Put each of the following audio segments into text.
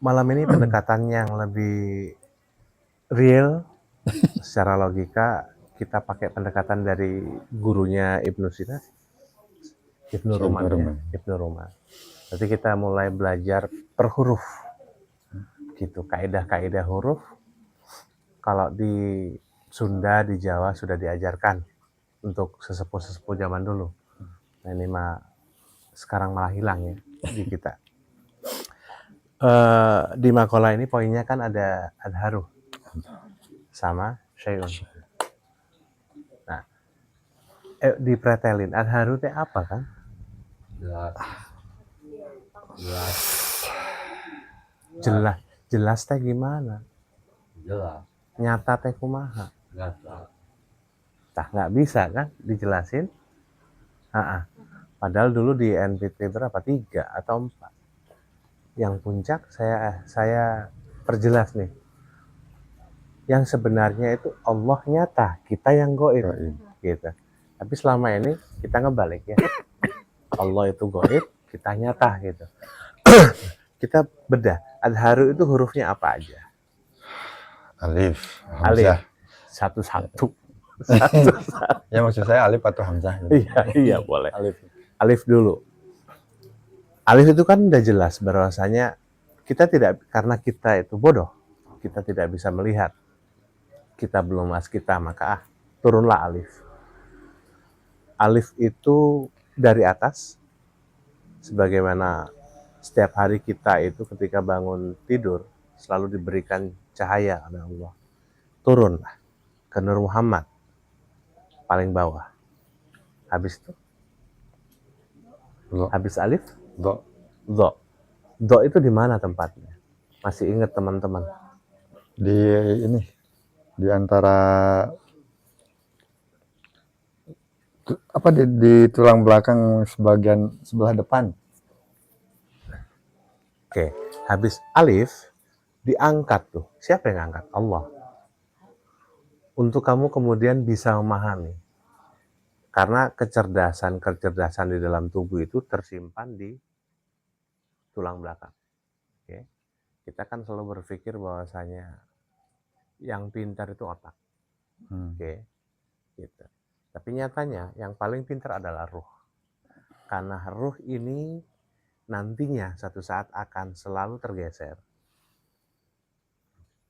Malam ini pendekatan yang lebih real secara logika, kita pakai pendekatan dari gurunya Ibnu Sina, Ibnu Ruman ya, Ibnu Ruman. Jadi kita mulai belajar per huruf, gitu, kaidah-kaidah huruf. Kalau di Sunda, di Jawa sudah diajarkan untuk sesepuh-sesepuh zaman dulu. Nah ini mah sekarang malah hilang ya di kita. Di Makola ini poinnya kan ada adharu sama syai'un. Nah, dipretelin adharu teh apa kan? Jelas. Jelas teh gimana? Jelas. Nyata teh kumaha? Nyata. Tah nggak bisa kan dijelasin? Padahal dulu di NPT berapa? 3 atau 4. Yang puncak saya perjelas nih. Yang sebenarnya itu Allah nyata, kita yang goib, gitu. Tapi selama ini kita ngebalik ya. Allah itu goib, kita nyata gitu. Kita bedah. Adharu itu hurufnya apa aja? Alif, Alif. Hamzah. Satu-satu. Ya maksud saya alif atau hamzah. Iya boleh. Alif dulu. Alif itu kan udah jelas bahwasanya kita tidak, karena kita itu bodoh, kita tidak bisa melihat, kita belum waskita, maka turunlah alif. Alif itu dari atas, sebagaimana setiap hari kita itu ketika bangun tidur selalu diberikan cahaya oleh Allah. Turunlah ke Nur Muhammad paling bawah. Habis itu habis alif do. Do itu di mana tempatnya? Masih ingat teman-teman? Di ini, di antara apa di tulang belakang sebelah depan. Oke, habis alif diangkat tuh. Siapa yang angkat? Allah. Untuk kamu kemudian bisa memahami. Karena kecerdasan di dalam tubuh itu tersimpan di tulang belakang. Oke. Kita kan selalu berpikir bahwasanya yang pintar itu otak. Oke. Gitu. Tapi nyatanya yang paling pintar adalah ruh. Karena ruh ini nantinya satu saat akan selalu tergeser.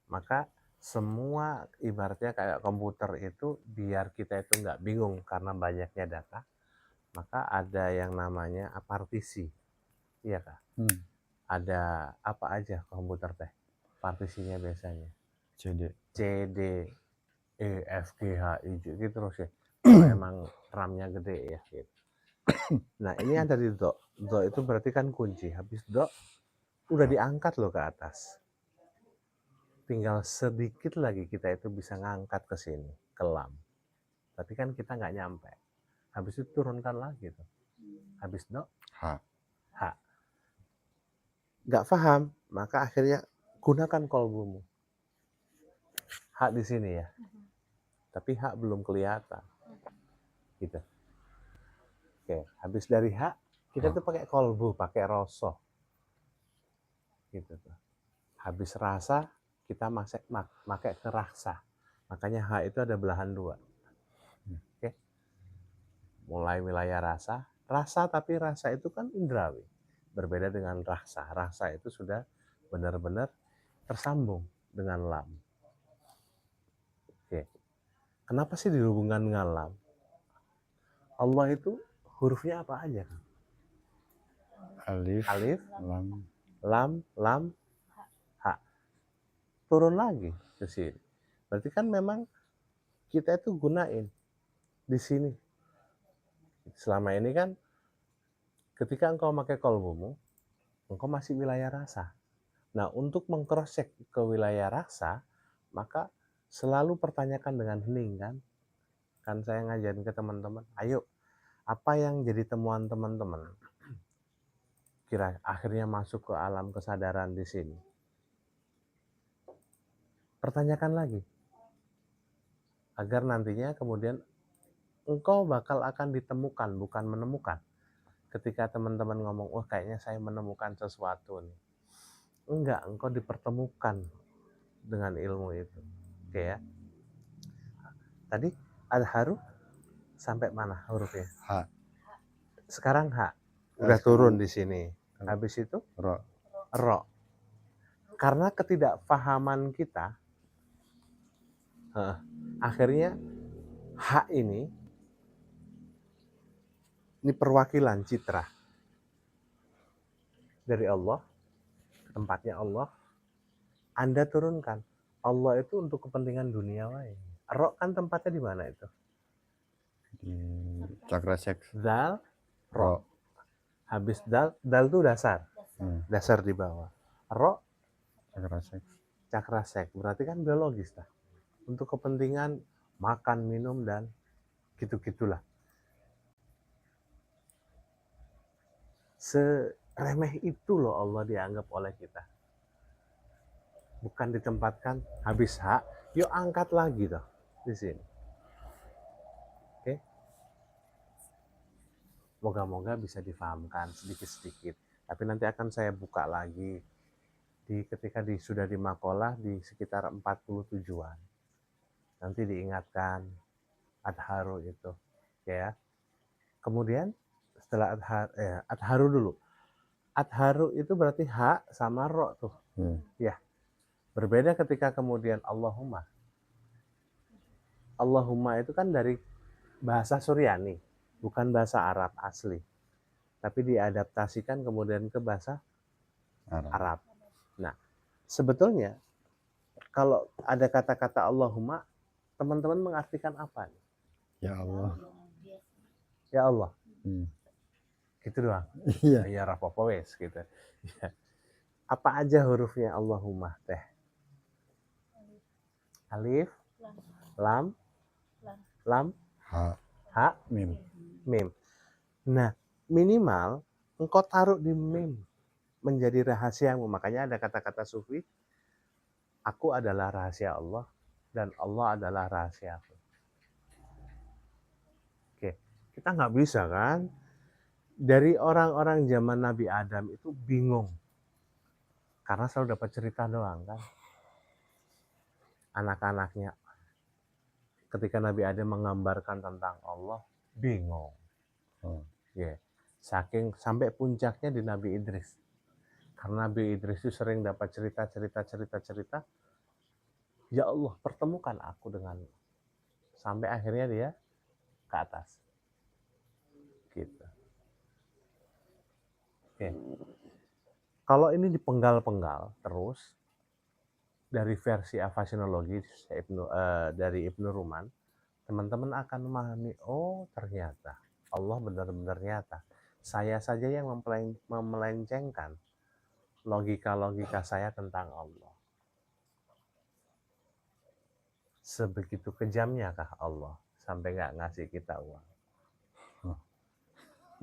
Maka semua ibaratnya kayak komputer itu, biar kita itu nggak bingung karena banyaknya data, maka ada yang namanya partisi. Iya Kak? Ada apa aja komputer teh? Partisinya biasanya C, D, E, F, G, H, I, J, gitu terus ya. Kalau emang RAM-nya gede ya gitu. Nah ini ada di do. Do itu berarti kan kunci. Habis do udah diangkat loh ke atas. Tinggal sedikit lagi kita itu bisa ngangkat ke sini, ke lam. Tapi kan kita nggak nyampe. Habis itu turunkan lagi tuh. Habis do, H. Nggak paham, maka akhirnya gunakan kolbumu. H di sini ya. Tapi H belum kelihatan. Gitu. Oke, habis dari H, kita tuh pakai kolbu, pakai rosoh. Gitu tuh. Habis rasa, kita pakai ke raksa. Makanya H itu ada belahan 2. Oke. Mulai wilayah rasa. Rasa, tapi rasa itu kan indrawi. Berbeda dengan raksa. Raksa itu sudah benar-benar tersambung dengan lam. Oke. Kenapa sih dihubungkan dengan lam? Allah itu hurufnya apa aja kan? Alif, lam, H. Turun lagi ke sini. Berarti kan memang kita itu gunain di sini. Selama ini kan ketika engkau pakai kolbumu, engkau masih wilayah rasa. Nah, untuk mengcross-check ke wilayah rasa, maka selalu pertanyakan dengan hening kan? Kan saya ngajarin ke teman-teman, ayo, apa yang jadi temuan teman-teman? Kira akhirnya masuk ke alam kesadaran di sini. Pertanyakan lagi. Agar nantinya kemudian engkau bakal akan ditemukan, bukan menemukan. Ketika teman-teman ngomong, wah kayaknya saya menemukan sesuatu nih. Enggak, engkau dipertemukan dengan ilmu itu. Oke ya. Tadi adharu sampai mana hurufnya? Ha. Sekarang H. Udah turun di sini. Habis itu Ro. ro. Karena ketidakfahaman kita, akhirnya H ini perwakilan citra dari Allah, tempatnya Allah. Anda turunkan. Allah itu untuk kepentingan dunia lain. Ro kan tempatnya di mana itu? Di cakra seks. Dal, ro. Ro. Habis dal itu dasar. Dasar di bawah. Ro, Cakra seks. cakra sek. Berarti kan biologis lah. Untuk kepentingan makan, minum, dan gitu-gitulah. Seremeh itu loh Allah dianggap oleh kita. Bukan ditempatkan habis hak, yuk angkat lagi toh di sini. Oke. Moga-moga bisa difahamkan sedikit-sedikit. Tapi nanti akan saya buka lagi ketika sudah di makolah di sekitar 40 tujuan. Nanti diingatkan adharu itu, ya. Kemudian setelah adharu dulu. Adharu itu berarti hak sama ro tuh. Ya. Berbeda ketika kemudian Allahumma. Allahumma itu kan dari bahasa Suryani, bukan bahasa Arab asli. Tapi diadaptasikan kemudian ke bahasa Arab. Nah, sebetulnya kalau ada kata-kata Allahumma, teman-teman mengartikan apa? Ya Allah. Ya Allah. Gitu doang. Iya. Ya rapopo wes gitu. Ya. Apa aja hurufnya Allahumma teh? Alif, lam, ha, mim. Nah, minimal engkau taruh di mim menjadi rahasiamu. Makanya ada kata-kata sufi, aku adalah rahasia Allah dan Allah adalah rahasiaku. Oke, kita nggak bisa kan? Dari orang-orang zaman Nabi Adam itu bingung. Karena selalu dapat cerita doang kan. Anak-anaknya ketika Nabi Adam menggambarkan tentang Allah, bingung. Saking sampai puncaknya di Nabi Idris. Karena Nabi Idris itu sering dapat cerita. Ya Allah, pertemukan aku dengan. Sampai akhirnya dia ke atas. Gitu. Oke. Kalau ini dipenggal-penggal terus dari versi afasinologi dari Ibnu Ruman, teman-teman akan memahami, oh ternyata Allah benar-benar nyata. Saya saja yang memelencengkan logika-logika saya tentang Allah. Sebegitu kejamnya kah Allah sampai nggak ngasih kita uang?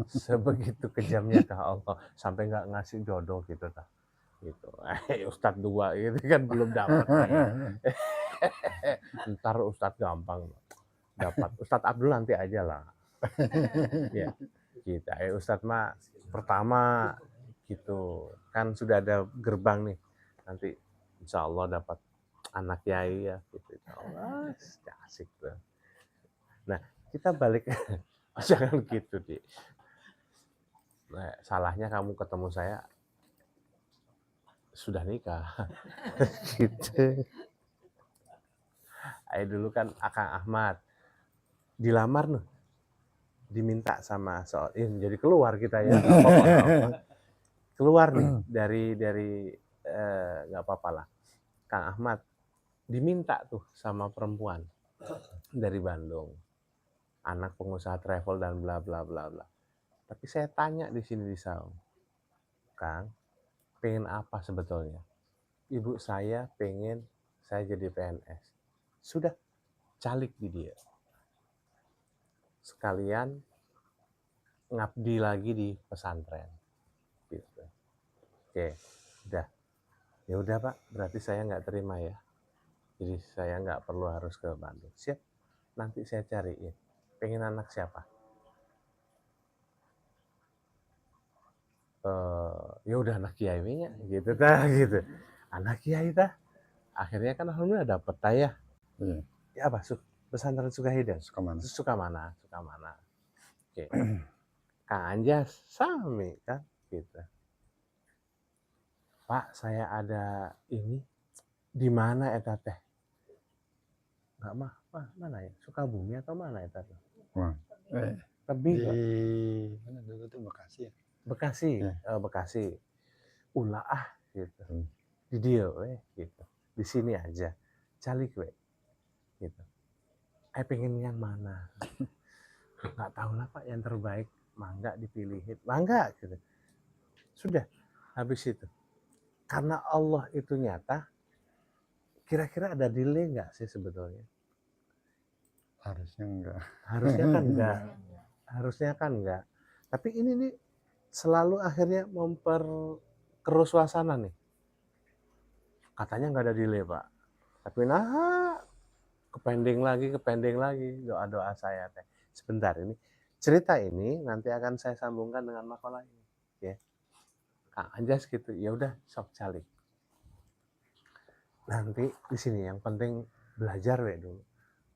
Sebegitu kejamnya kah Allah sampai nggak ngasih jodoh gitu kah? Gitu. Ustadz 2 itu kan belum dapat. Ntar Ustadz gampang dapat. Ustadz Abdul nanti aja lah. Ya, kita Ustadz mah pertama gitu. Kan sudah ada gerbang nih. Nanti insya Allah dapat anak yai ya gitu. Asik tuh. Nah, kita balik jangan gitu, Di. Nah, salahnya kamu ketemu saya sudah nikah. Gitu. Dulu kan Akang Ahmad dilamar nih. Diminta sama jadi keluar kita ya. Keluar nih dari nggak apa-apa lah. Kang Ahmad diminta tuh sama perempuan dari Bandung, anak pengusaha travel dan bla bla bla bla. Tapi saya tanya di sini di Saung, Kang, pengen apa sebetulnya? Ibu saya pengen saya jadi PNS. Sudah calik di dia. Sekalian ngabdi lagi di pesantren. Gitu. Oke, udah. Ya udah Pak, berarti saya nggak terima ya. Jadi saya nggak perlu harus ke Bandung. Siap, nanti saya cariin. Pengen anak siapa? Ya udah anak kiai nya gitu tah gitu. Anak kiai tah. Akhirnya kan alhamdulillah dapet tah ya. Iya. Ya apa? Pesantren Sukahideng. Suka mana? Sukamana, Sukamana. Oke. Kang Anjas sami kan gitu. Pak, saya ada ini di mana eta teh? Enggak mah, mana ya? Sukabumi atau mana eta tuh? Wah. Lebih Di ke mana dulu tuh Bekasi ya? Bekasi, Ya. Bekasi. Ulah gitu. Hmm. Di dia gitu. Di sini aja. Calik we gitu. Pengen yang mana? Nggak tahu lah Pak, yang terbaik. Mangga dipilihin. Mangga gitu. Sudah. Habis itu. Karena Allah itu nyata, kira-kira ada delay nggak sih sebetulnya? Harusnya enggak. Harusnya kan enggak. Harusnya kan enggak. Tapi ini nih selalu akhirnya memperkeruh suasana nih. Katanya nggak ada delay Pak. Tapi nah kepending lagi doa-doa saya teh. Sebentar ini cerita ini nanti akan saya sambungkan dengan makalah ini. Ya. Kang Anjas gitu. Ya udah sok calik. Nanti di sini yang penting belajar we dulu.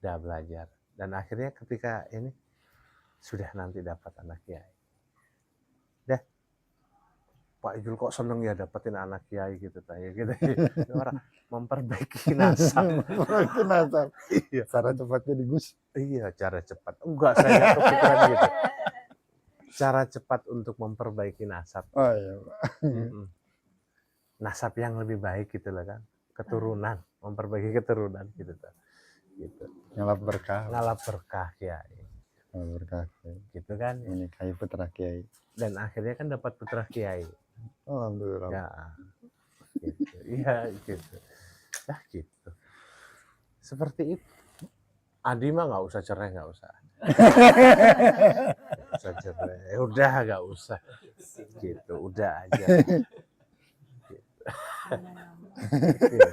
Udah belajar. Dan akhirnya ketika ini sudah nanti dapat anak kiai. Dah, Pak Ijul kok seneng ya dapetin anak kiai gitu tanya gitu. Orang memperbaiki nasab. Memperbaiki nasab. Iya. Cara cepatnya di Gus. Iya, cara cepat. Enggak, saya nggak kepikiran gitu. Cara cepat untuk memperbaiki nasab. Oh iya, Pak. Nasab yang lebih baik gitu lah kan. Keturunan, memperbaiki keturunan gitu kan. Gitu. Ngalap berkah. Ngalap berkah kiai. Ngalap berkah. Gitu kan. Ini kiai putra kiai. Dan akhirnya kan dapat putra kiai. Alhamdulillah. Ya. Gitu. Iya gitu. Ya gitu. Seperti itu. Adi mah nggak usah cerai, nggak usah. Usah cerai. Udah nggak usah. Gitu. Udah aja. Gitu. Gitu.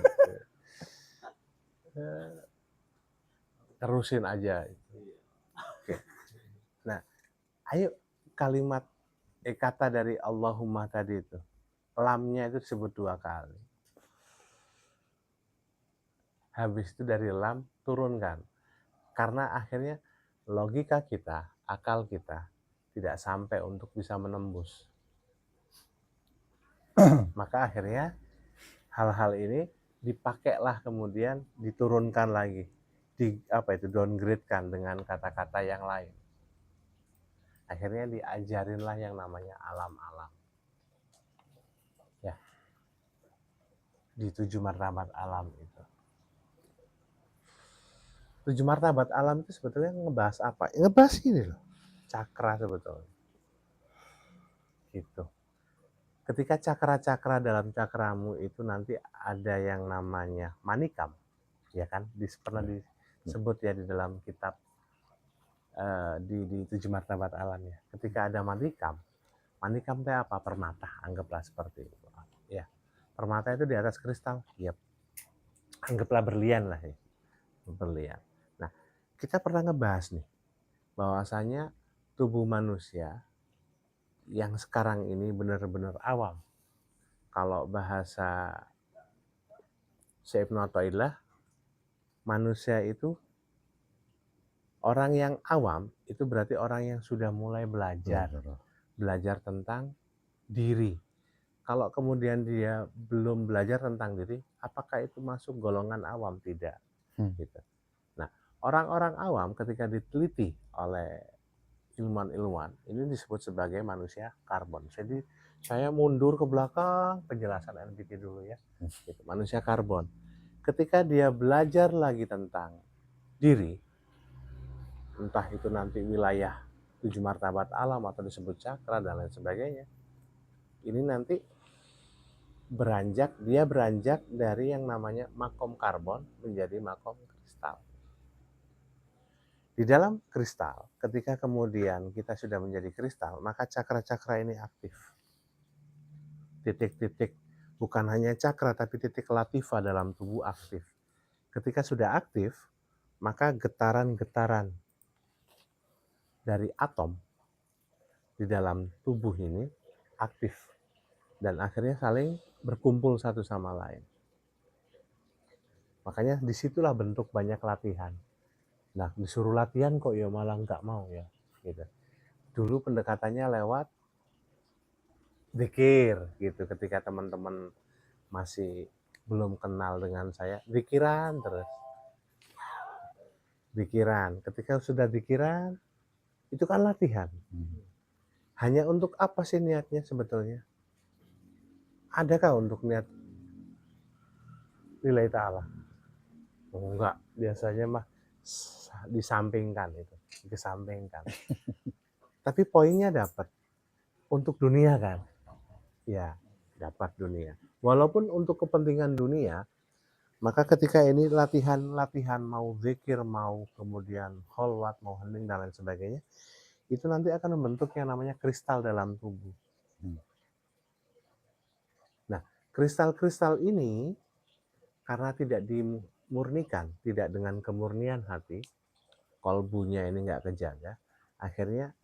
Terusin aja. Oke. Nah, ayo kalimat kata dari Allahumma tadi itu. Lamnya itu disebut 2 kali. Habis itu dari lam turunkan. Karena akhirnya logika kita, akal kita tidak sampai untuk bisa menembus. Maka akhirnya hal-hal ini dipakailah kemudian diturunkan lagi. Downgrade-kan dengan kata-kata yang lain. Akhirnya diajarinlah yang namanya alam-alam. Ya. Di 7 martabat alam itu. 7 martabat alam itu sebetulnya ngebahas apa? Ngebahas ini loh. Cakra sebetulnya. Gitu. Ketika cakra-cakra dalam cakramu itu nanti ada yang namanya manikam. Ya kan? Pernah disebut ya di dalam kitab di 7 martabat alam ya. Ketika ada manikam itu apa? Permata, anggaplah seperti itu. Ya. Permata itu di atas kristal. Yep. Anggaplah berlian lah ya. Berlian. Nah, kita pernah ngebahas nih bahwasanya tubuh manusia yang sekarang ini benar-benar awam. Kalau bahasa Syekh Ibnu Athaillah, manusia itu orang yang awam itu berarti orang yang sudah mulai belajar tentang diri. Kalau kemudian dia belum belajar tentang diri, apakah itu masuk golongan awam? Tidak. Gitu. Nah, orang-orang awam ketika diteliti oleh ilmuwan-ilmuwan, ini disebut sebagai manusia karbon. Jadi saya mundur ke belakang penjelasan NPT dulu ya. Gitu. Manusia karbon. Ketika dia belajar lagi tentang diri, entah itu nanti wilayah 7 martabat alam atau disebut cakra dan lain sebagainya, ini nanti dia beranjak dari yang namanya makom karbon menjadi makom kristal. Di dalam kristal, ketika kemudian kita sudah menjadi kristal, maka cakra-cakra ini aktif. Titik-titik, bukan hanya cakra, tapi titik latifa dalam tubuh aktif. Ketika sudah aktif, maka getaran-getaran dari atom di dalam tubuh ini aktif dan akhirnya saling berkumpul satu sama lain. Makanya disitulah bentuk banyak latihan. Nah, disuruh latihan kok ya malah nggak mau ya, gitu. Dulu pendekatannya lewat zikir, gitu. Ketika teman-teman masih belum kenal dengan saya, zikiran terus. Zikiran. Ketika sudah zikiran, itu kan latihan. Hanya untuk apa sih niatnya sebetulnya? Adakah untuk niat lillahi ta'ala? Oh, enggak, biasanya mah disampingkan itu, dikesampingkan. Tapi poinnya dapat untuk dunia kan? Ya, dapat dunia. Walaupun untuk kepentingan dunia, maka ketika ini latihan mau zikir, mau kemudian kholwat, mau hening dan lain sebagainya, itu nanti akan membentuk yang namanya kristal dalam tubuh. Nah, kristal-kristal ini karena tidak dimurnikan, tidak dengan kemurnian hati, kolbunya ini nggak kejaga, akhirnya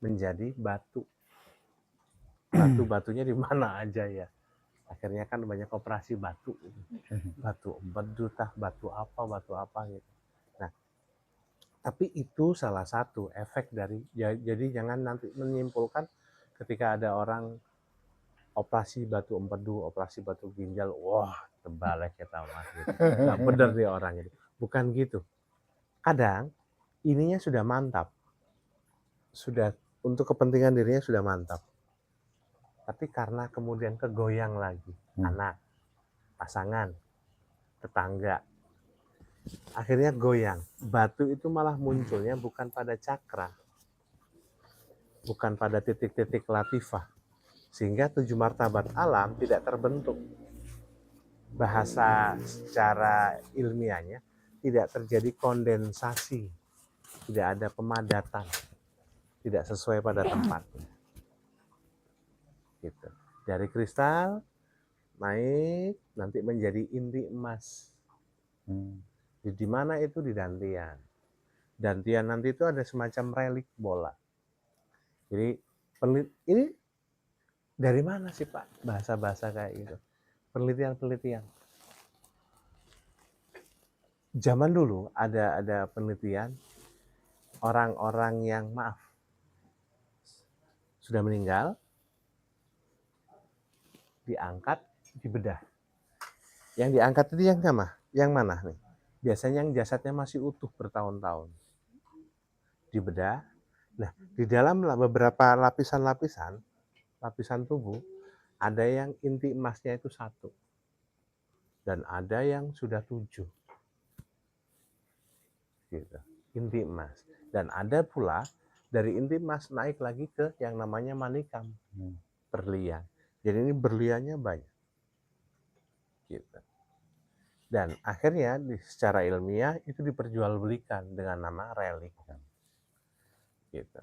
menjadi batu. Batu-batunya di mana aja ya. Akhirnya kan banyak operasi batu. Batu empedu tah, batu apa gitu. Nah, tapi itu salah satu efek dari, jadi jangan nanti menyimpulkan ketika ada orang operasi batu empedu, operasi batu ginjal, wah terbalik kita mah gitu. Nggak bener dia orang itu. Bukan gitu. Kadang ininya sudah mantap. Sudah untuk kepentingan dirinya sudah mantap. Tapi karena kemudian kegoyang lagi, anak, pasangan, tetangga, akhirnya goyang. Batu itu malah munculnya bukan pada cakra, bukan pada titik-titik latifah, sehingga 7 martabat alam tidak terbentuk. Bahasa secara ilmiahnya tidak terjadi kondensasi, tidak ada pemadatan, tidak sesuai pada tempatnya. Gitu. Dari kristal naik nanti menjadi inti emas. Di mana itu? Di dantian. Dantian nanti itu ada semacam relik bola. Jadi ini dari mana sih Pak bahasa-bahasa kayak gitu? Penelitian-penelitian. Zaman dulu ada penelitian orang-orang yang maaf sudah meninggal, diangkat, dibedah. Yang diangkat itu yang mana nih? Biasanya yang jasadnya masih utuh bertahun-tahun. Dibedah. Nah, di dalam beberapa lapisan tubuh, ada yang inti emasnya itu 1. Dan ada yang sudah 7. Gitu. Inti emas. Dan ada pula dari inti emas naik lagi ke yang namanya manikam. Berlian. Jadi ini berliannya banyak. Gitu. Dan akhirnya secara ilmiah itu diperjualbelikan dengan nama relik. Gitu.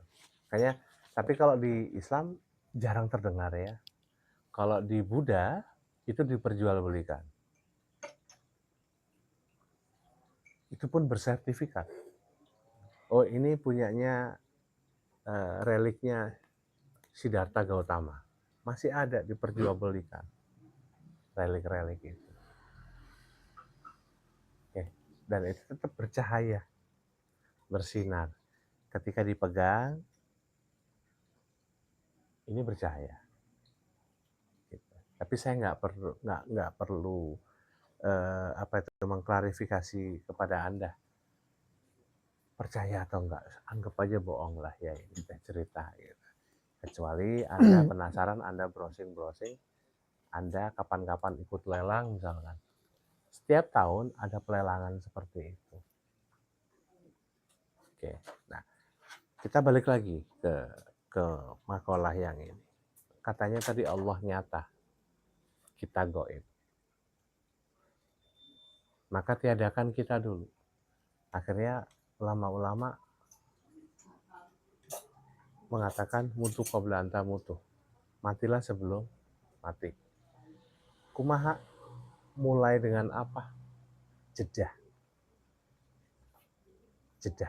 Makanya, tapi kalau di Islam jarang terdengar ya. Kalau di Buddha itu diperjualbelikan. Itu pun bersertifikat. Oh, ini punyanya reliknya Siddhartha Gautama. Masih ada diperjualbelikan relik-relik itu. Oke. Dan itu tetap bercahaya, bersinar. Ketika dipegang, ini bercahaya. Gitu. Tapi saya nggak perlu mengklarifikasi kepada Anda percaya atau enggak, anggap aja bohong lah ya, ini cerita gitu. Kecuali Anda penasaran, Anda browsing, Anda kapan-kapan ikut lelang misalkan. Setiap tahun ada pelelangan seperti itu. Oke, nah kita balik lagi ke makalah yang ini. Katanya tadi Allah nyata, kita goib. Maka tiadakan kita dulu. Akhirnya ulama-ulama mengatakan mutu qabla anta mutu. Matilah sebelum mati. Kumaha mulai dengan apa? Jedah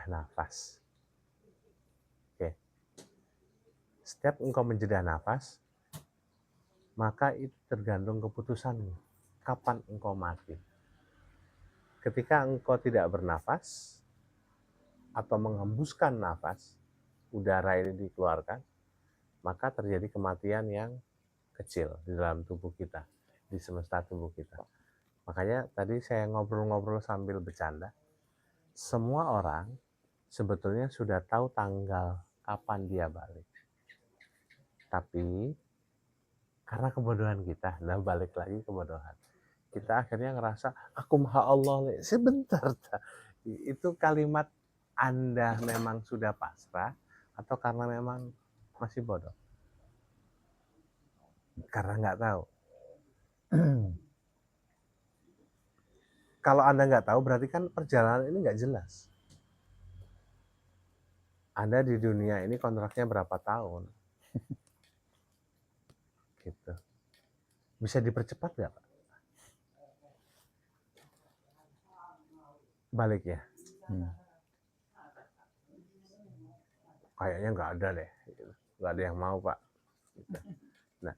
nafas. Oke. Setiap engkau menjedah nafas, maka itu tergantung keputusanmu. Kapan engkau mati? Ketika engkau tidak bernafas atau menghembuskan nafas, udara ini dikeluarkan, maka terjadi kematian yang kecil di dalam tubuh kita, di semesta tubuh kita. Makanya tadi saya ngobrol-ngobrol sambil bercanda, semua orang sebetulnya sudah tahu tanggal kapan dia balik. Tapi karena kebodohan kita, nah balik lagi kebodohan. Kita akhirnya ngerasa, aku maha Allah, sebentar. Itu kalimat Anda memang sudah pasrah, atau karena memang masih bodoh? Karena nggak tahu. Kalau Anda nggak tahu, berarti kan perjalanan ini nggak jelas. Anda di dunia ini kontraknya berapa tahun? Gitu. Bisa dipercepat nggak, Pak? Balik ya? Kayaknya nggak ada deh. Nggak ada yang mau, Pak. Gitu. Nah,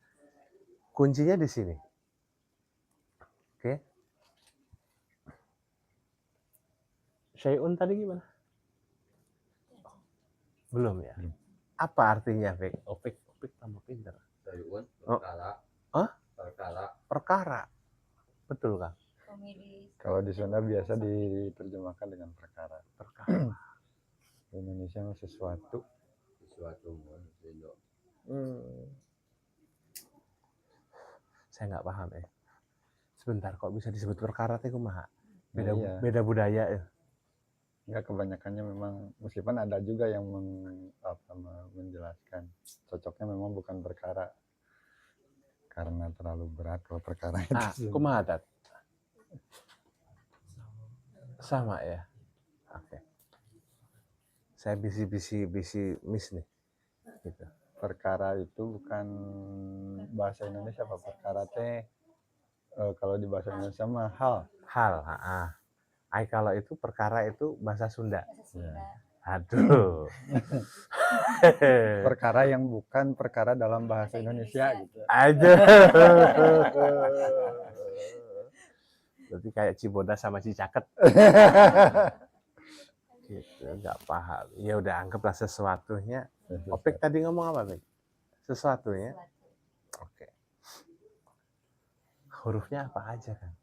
kuncinya di sini. Oke. Syai'un tadi gimana? Belum ya? Apa artinya fik? Fik tambah pinter. Syai'un perkara. Hah? Perkara. Perkara. Betul, Kang? Kalau di Sunda biasa diterjemahkan dengan perkara. Perkara. Di Indonesia sesuatu. Saya nggak paham ya. Sebentar, kok bisa disebut perkara teh kumaha? Iya. Beda budaya ya. Enggak, kebanyakannya memang, meskipun ada juga yang menjelaskan cocoknya memang bukan perkara karena terlalu berat kalau perkara itu. Kumaha tat? Sama ya. Oke. Saya bisi miss nih. Gitu. Perkara itu bukan bahasa Indonesia, Pak. Perkara teh kalau di bahasa Indonesia mah hal. Kalau itu perkara itu bahasa Sunda. Ya. Aduh. Perkara yang bukan perkara dalam bahasa Indonesia gitu. Aduh. Berarti kayak Cibodas sama Cicaket. Gitu, nggak paham. Ya udah, anggaplah sesuatunya. Opik tadi ngomong apa, Pik? Sesuatunya. Oke. Hurufnya apa aja, kan?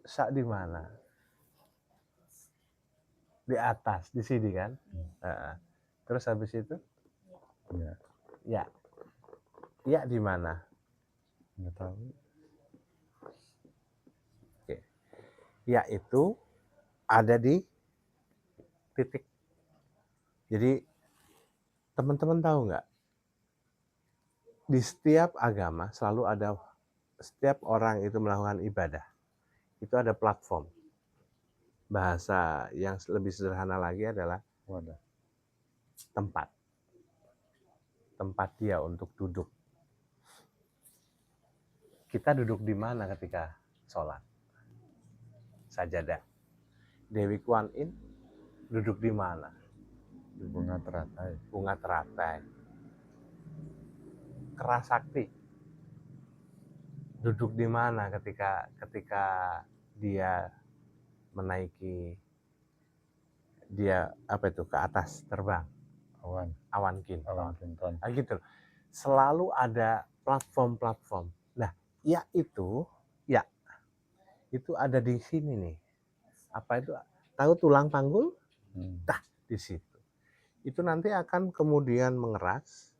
Sya di mana? Di atas, di sini kan? Terus habis itu? Ya. Ya di mana? Nggak tahu. Oke. Ya itu ada di titik. Jadi teman-teman tahu nggak? Di setiap agama selalu ada, setiap orang itu melakukan ibadah, itu ada platform. Bahasa yang lebih sederhana lagi adalah tempat dia untuk duduk. Kita duduk di mana ketika sholat? Sajadah. Dewi Kuan Yin duduk di mana? Di bunga teratai. Bunga teratai. Kerasakti duduk di mana ketika dia menaiki, dia apa itu, ke atas terbang? Awan kinton. Gitu. Selalu ada platform. Nah, ya itu ada di sini nih. Apa itu? Tahu tulang panggul? Nah, di situ. Itu nanti akan kemudian mengeras,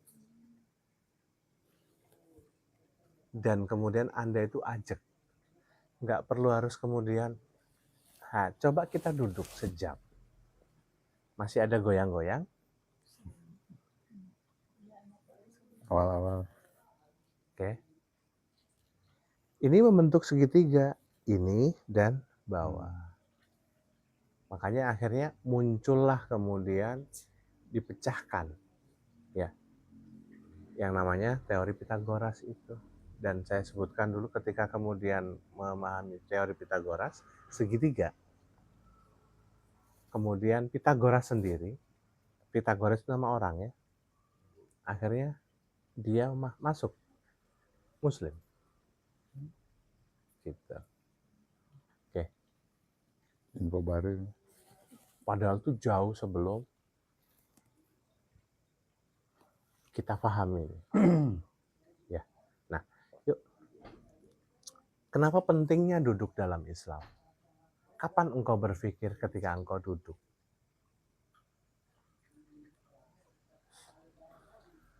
dan kemudian Anda itu ajak. Nggak perlu harus kemudian, coba kita duduk sejam. Masih ada goyang-goyang? Awal-awal. Oke. Ini membentuk segitiga, ini dan bawah. Makanya akhirnya muncullah kemudian dipecahkan ya yang namanya teori Pitagoras itu. Dan saya sebutkan dulu ketika kemudian memahami teori Pitagoras, segitiga. Kemudian Pitagoras sendiri, Pitagoras itu nama orang ya, akhirnya dia masuk Muslim. Gitu. Info baru. Padahal itu jauh sebelum kita pahami. Ya. Nah, yuk. Kenapa pentingnya duduk dalam Islam? Kapan engkau berpikir ketika engkau duduk?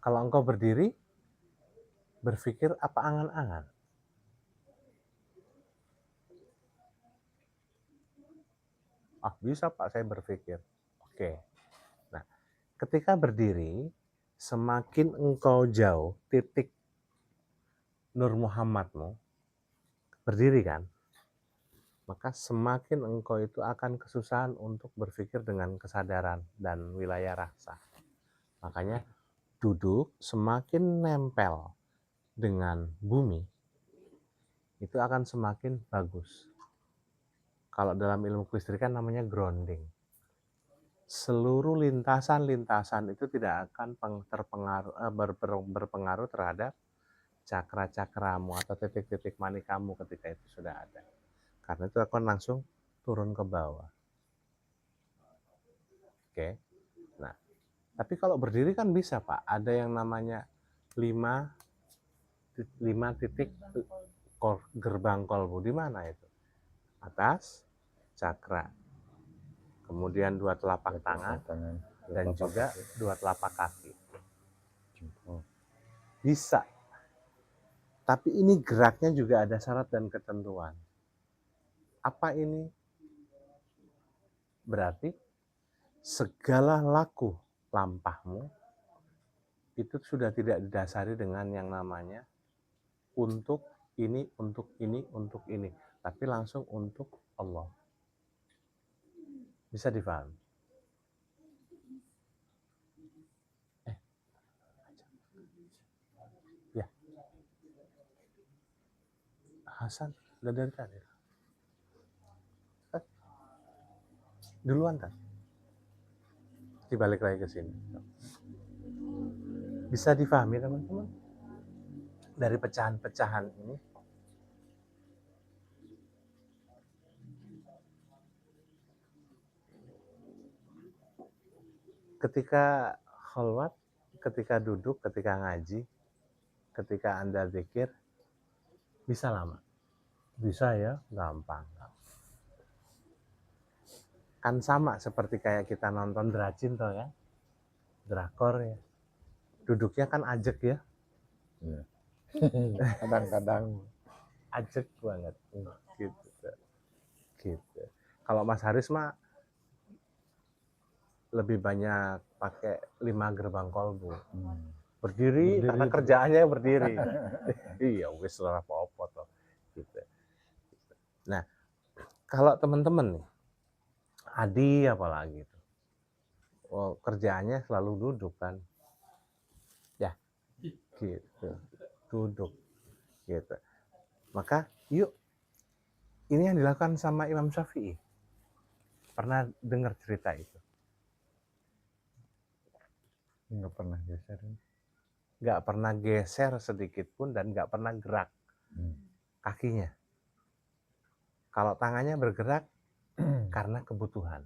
Kalau engkau berdiri, berpikir apa angan-angan? Bisa Pak, saya berpikir. Oke. Nah, ketika berdiri, semakin engkau jauh titik Nur Muhammadmu, berdiri kan? Maka semakin engkau itu akan kesusahan untuk berpikir dengan kesadaran dan wilayah rasa. Makanya duduk semakin nempel dengan bumi, itu akan semakin bagus. Kalau dalam ilmu kelistrikan namanya grounding. Seluruh lintasan-lintasan itu tidak akan berpengaruh terhadap cakra-cakramu atau titik-titik manikamu ketika itu sudah ada. Karena itu akan langsung turun ke bawah. Oke. Nah, tapi kalau berdiri kan bisa Pak. Ada yang namanya 5 titik gerbang kolbu. Di mana itu? Atas, cakra. Kemudian 2 telapak tangan. Dan juga 2 telapak kaki. Bisa. Tapi ini geraknya juga ada syarat dan ketentuan. Apa ini? Berarti segala laku lampahmu itu sudah tidak didasari dengan yang namanya untuk ini, untuk ini, untuk ini. Tapi langsung untuk Allah. Bisa difahami? Ya. Hasan, udah dari tadi. Duluan kan? Dibalik lagi ke sini. Bisa difahami teman-teman? Dari pecahan-pecahan ini. Ketika khalwat, ketika duduk, ketika ngaji, ketika Anda zikir, bisa lama? Bisa ya, gampang. Kan sama seperti kayak kita nonton Dracin toh ya, drakor ya. Duduknya kan ajek ya. Kadang-kadang ajek banget. Gitu. Kalau Mas Haris mah lebih banyak pakai 5 gerbang kolbu. Berdiri karena kerjaannya berdiri. Iya, wis ora apa-apa toh. Gitu. Nah, kalau teman-teman nih, Adi apalagi itu, kerjaannya selalu duduk kan, ya, gitu, duduk, gitu. Maka yuk, ini yang dilakukan sama Imam Syafi'i. Pernah dengar cerita itu? nggak pernah geser. Nggak pernah geser sedikit pun dan nggak pernah gerak kakinya. Kalau tangannya bergerak karena kebutuhan.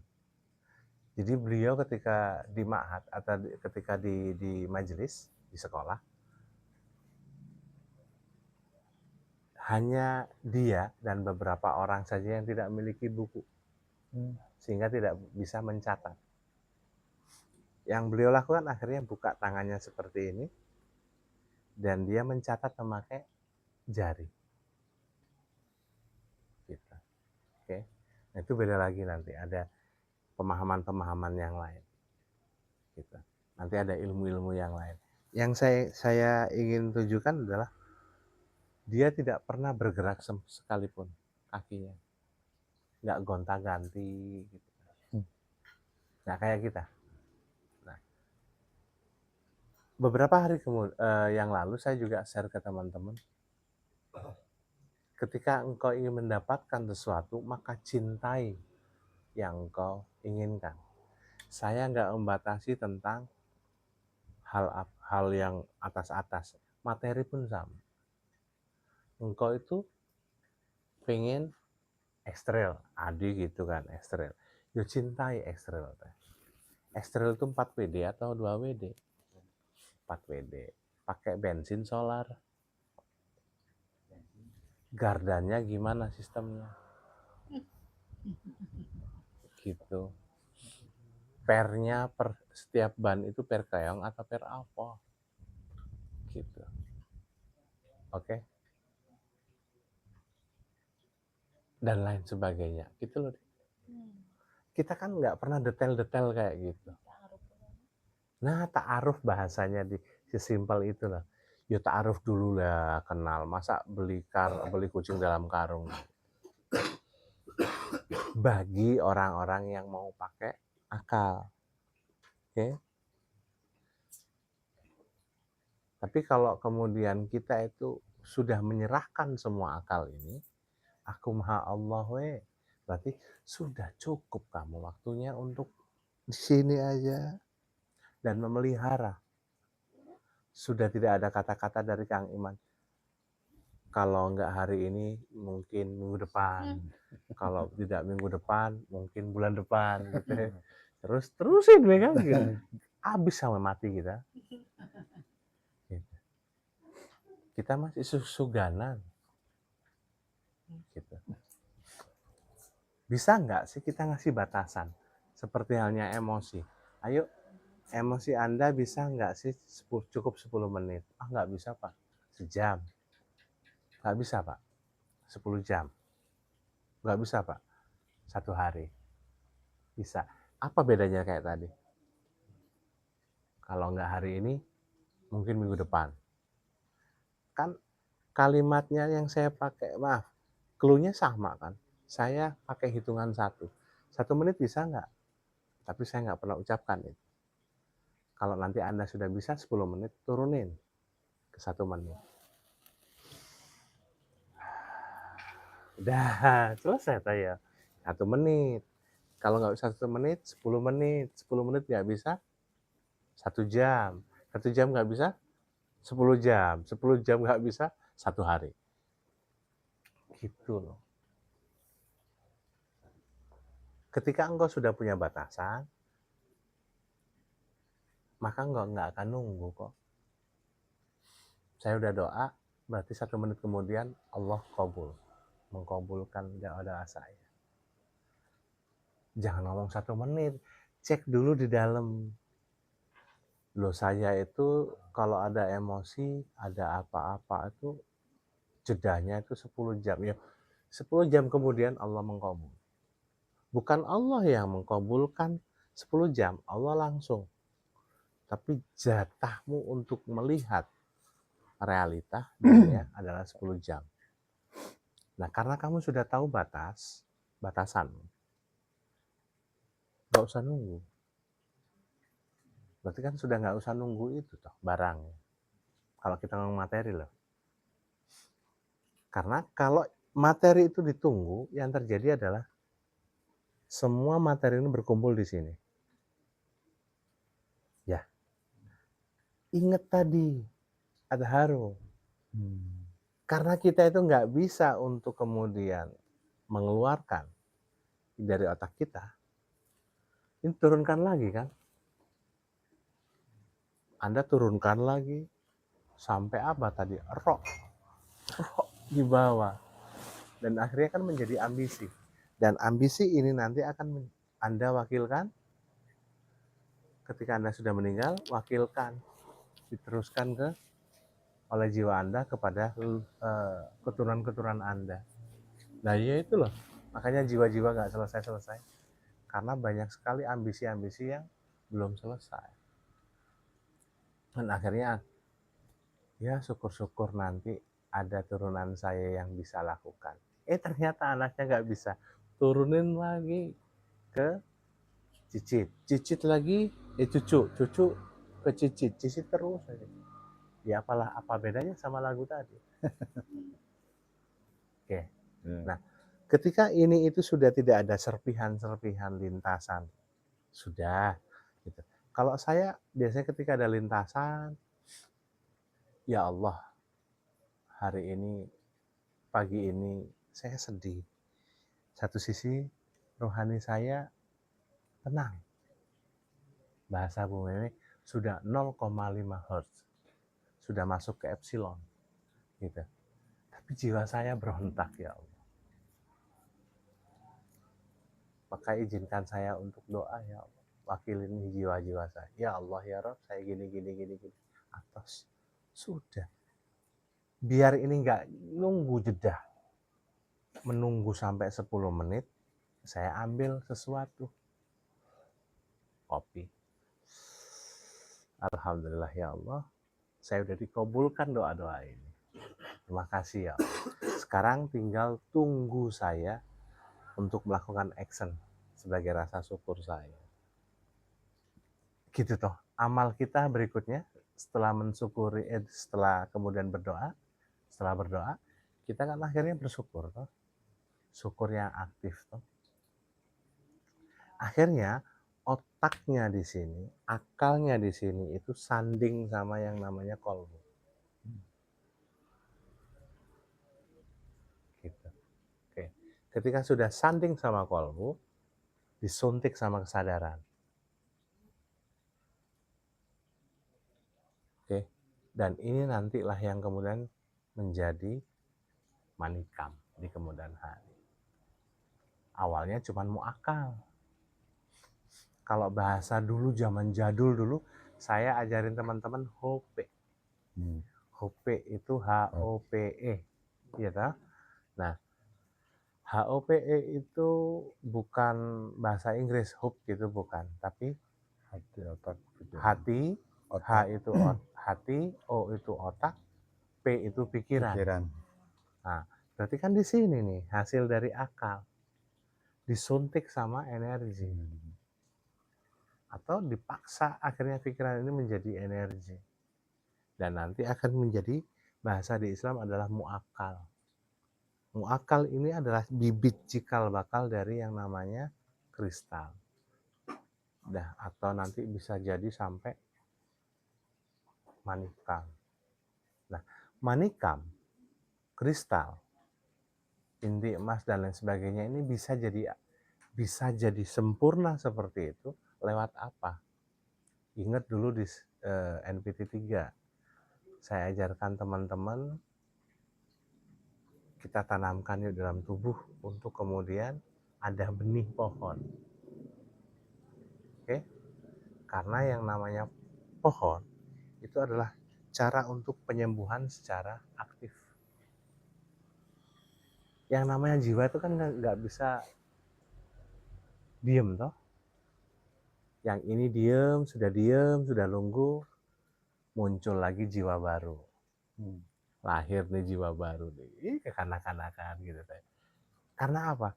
Jadi beliau ketika di ma'had atau ketika di majelis, di sekolah, hanya dia dan beberapa orang saja yang tidak memiliki buku. Sehingga tidak bisa mencatat. Yang beliau lakukan akhirnya buka tangannya seperti ini, dan dia mencatat memakai jari. Gitu. Oke. Nah, itu beda lagi nanti, ada pemahaman-pemahaman yang lain. Gitu. Nanti ada ilmu-ilmu yang lain. Yang saya ingin tunjukkan adalah dia tidak pernah bergerak sekalipun kakinya. Nggak gonta-ganti gitu. Nggak kayak kita. Nah, beberapa hari yang lalu saya juga share ke teman-teman. Ketika engkau ingin mendapatkan sesuatu, maka cintai yang engkau inginkan. Saya nggak membatasi tentang hal yang atas-atas. Materi pun sama. Engkau itu pengen ekstrel, Adi gitu kan, ekstrel. Yo cintai ekstrel. Ekstrel itu 4 WD atau 2 WD? 4 WD. Pakai bensin solar. Gardanya gimana sistemnya? Gitu. Pernya per setiap ban itu per keong atau per apa? Gitu. Oke? Dan lain sebagainya. Gitu loh. Kita kan nggak pernah detail-detail kayak gitu. Nah, ta'aruf bahasanya di sesimpel itu lah. Ya ta'aruf dulu lah, kenal. Masa beli kucing dalam karung. Bagi orang-orang yang mau pakai akal. Oke? Tapi kalau kemudian kita itu sudah menyerahkan semua akal ini, aku maha Allah berarti sudah cukup kamu waktunya untuk di sini aja dan memelihara. Sudah tidak ada kata-kata dari Kang Iman. Kalau enggak hari ini, mungkin minggu depan. Kalau tidak minggu depan, mungkin bulan depan. Gitu. Terusin kan gitu. Habis sampai mati kita. Gitu. Kita masih suganan. Gitu. Bisa nggak sih kita ngasih batasan? Seperti halnya emosi. Ayo, emosi Anda bisa nggak sih cukup 10 menit? Ah, nggak bisa, Pak. Sejam. Nggak bisa, Pak. 10 jam. Nggak bisa, Pak. 1 hari. Bisa. Apa bedanya kayak tadi? Kalau nggak hari ini, mungkin minggu depan. Kan kalimatnya yang saya pakai, maaf, clue-nya sama kan? Saya pakai hitungan 1. 1 menit bisa nggak? Tapi saya nggak pernah ucapkan itu. Kalau nanti Anda sudah bisa 10 menit, turunin ke 1 menit. Udah, selesai saya. 1 menit. Kalau nggak bisa 1 menit, 10 menit. 10 menit nggak bisa, 1 jam. 1 jam nggak bisa, 10 jam. 10 jam nggak bisa, 1 hari. Gitu loh. Ketika engkau sudah punya batasan, maka engkau nggak akan nunggu kok. Saya udah doa, berarti 1 menit kemudian Allah kabul. Mengkabulkan doa-doa saya. Jangan ngomong 1 menit, cek dulu di dalam. Loh, saya itu kalau ada emosi, ada apa-apa itu jedanya itu 10 jam. Ya, 10 jam kemudian Allah mengkabul. Bukan Allah yang mengkabulkan 10 jam, Allah langsung. Tapi jatahmu untuk melihat realita dunia adalah 10 jam. Nah, karena kamu sudah tahu batasan, nggak usah nunggu. Berarti kan sudah nggak usah nunggu itu toh barang. Kalau kita ngomong materi loh. Karena kalau materi itu ditunggu, yang terjadi adalah semua materi ini berkumpul di sini. Ya. Ingat tadi, adharu. Karena kita itu nggak bisa untuk kemudian mengeluarkan dari otak kita, ini turunkan lagi kan. Anda turunkan lagi, sampai apa tadi? Roh di bawah. Dan akhirnya kan menjadi ambisi. Dan ambisi ini nanti akan Anda wakilkan, ketika Anda sudah meninggal, wakilkan, diteruskan oleh jiwa Anda kepada keturunan-keturunan Anda. Nah ya itu loh, makanya jiwa-jiwa nggak selesai-selesai. Karena banyak sekali ambisi-ambisi yang belum selesai. Dan akhirnya, ya syukur-syukur nanti ada turunan saya yang bisa lakukan. Ternyata anaknya nggak bisa. Turunin lagi ke cicit lagi, cucu ke cicit terus aja. Ya apa bedanya sama lagu tadi? Oke. Nah, ketika ini itu sudah tidak ada serpihan-serpihan lintasan, sudah. Gitu. Kalau saya biasanya ketika ada lintasan, ya Allah, hari ini, pagi ini saya sedih. Satu sisi rohani saya tenang. Bahasa Bu Meme sudah 0,5 Hz. Sudah masuk ke epsilon. Gitu. Tapi jiwa saya berontak ya Allah. Maka izinkan saya untuk doa ya Allah. Wakilin jiwa-jiwa saya. Ya Allah ya Rabb, saya gini. Atas. Sudah. Biar ini nggak nunggu jeda. Menunggu sampai 10 menit, saya ambil sesuatu. Kopi. Alhamdulillah ya Allah, saya udah dikabulkan doa-doa ini. Terima kasih ya Allah. Sekarang tinggal tunggu saya untuk melakukan action sebagai rasa syukur saya. Gitu toh. Amal kita berikutnya setelah mensyukuri, setelah kemudian berdoa, setelah berdoa, kita kan akhirnya bersyukur toh. Syukur yang aktif toh. Akhirnya otaknya di sini, akalnya di sini itu sanding sama yang namanya kolbu. Gitu. Oke. Ketika sudah sanding sama kolbu, disuntik sama kesadaran. Oke. Dan ini nantilah yang kemudian menjadi manikam di kemudian hari. Awalnya cuma muakal. Kalau bahasa dulu, zaman jadul dulu, saya ajarin teman-teman HOPE. HOPE itu HOPE. Ya tak? Nah, HOPE itu bukan bahasa Inggris, hope gitu bukan. Tapi Hati, otak, pikiran. hati, Otak. H itu hati, O itu otak, P itu pikiran. Nah, berarti kan di sini nih hasil dari akal. Disuntik sama energi. Atau dipaksa akhirnya pikiran ini menjadi energi. Dan nanti akan menjadi, bahasa di Islam adalah mu'akal. Mu'akal ini adalah bibit cikal bakal dari yang namanya kristal. Atau nanti bisa jadi sampai manikam. Nah, manikam, kristal, inti emas dan lain sebagainya ini bisa jadi sempurna seperti itu lewat apa? Ingat dulu di NPT 3, saya ajarkan teman-teman, kita tanamkan yuk dalam tubuh untuk kemudian ada benih pohon. Oke? Karena yang namanya pohon itu adalah cara untuk penyembuhan secara aktif. Yang namanya jiwa itu kan nggak bisa diem toh. Yang ini diem, sudah nunggu, muncul lagi jiwa baru. Lahir nih jiwa baru nih, kekanak-kanakan gitu. Karena apa?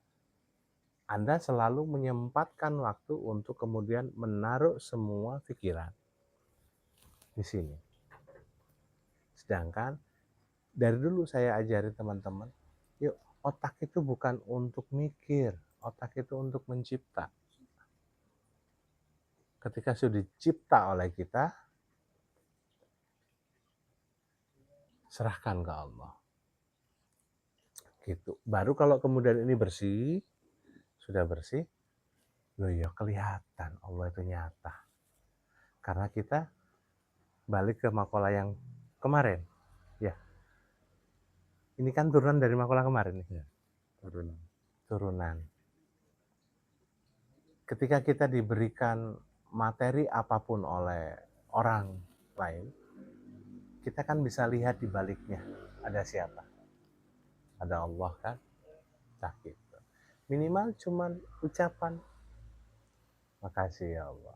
Anda selalu menyempatkan waktu untuk kemudian menaruh semua pikiran di sini. Sedangkan dari dulu saya ajari teman-teman, yuk otak itu bukan untuk mikir, otak itu untuk mencipta. Ketika sudah dicipta oleh kita, serahkan ke Allah. Gitu. Baru kalau kemudian ini bersih, sudah bersih, loh ya kelihatan Allah itu nyata. Karena kita balik ke makalah yang kemarin, ya. Ini kan turunan dari makalah kemarin nih. Ya, turunan. Ketika kita diberikan materi apapun oleh orang lain, kita kan bisa lihat di baliknya ada siapa. Ada Allah kan? Nah, gitu. Minimal cuman ucapan makasih ya Allah.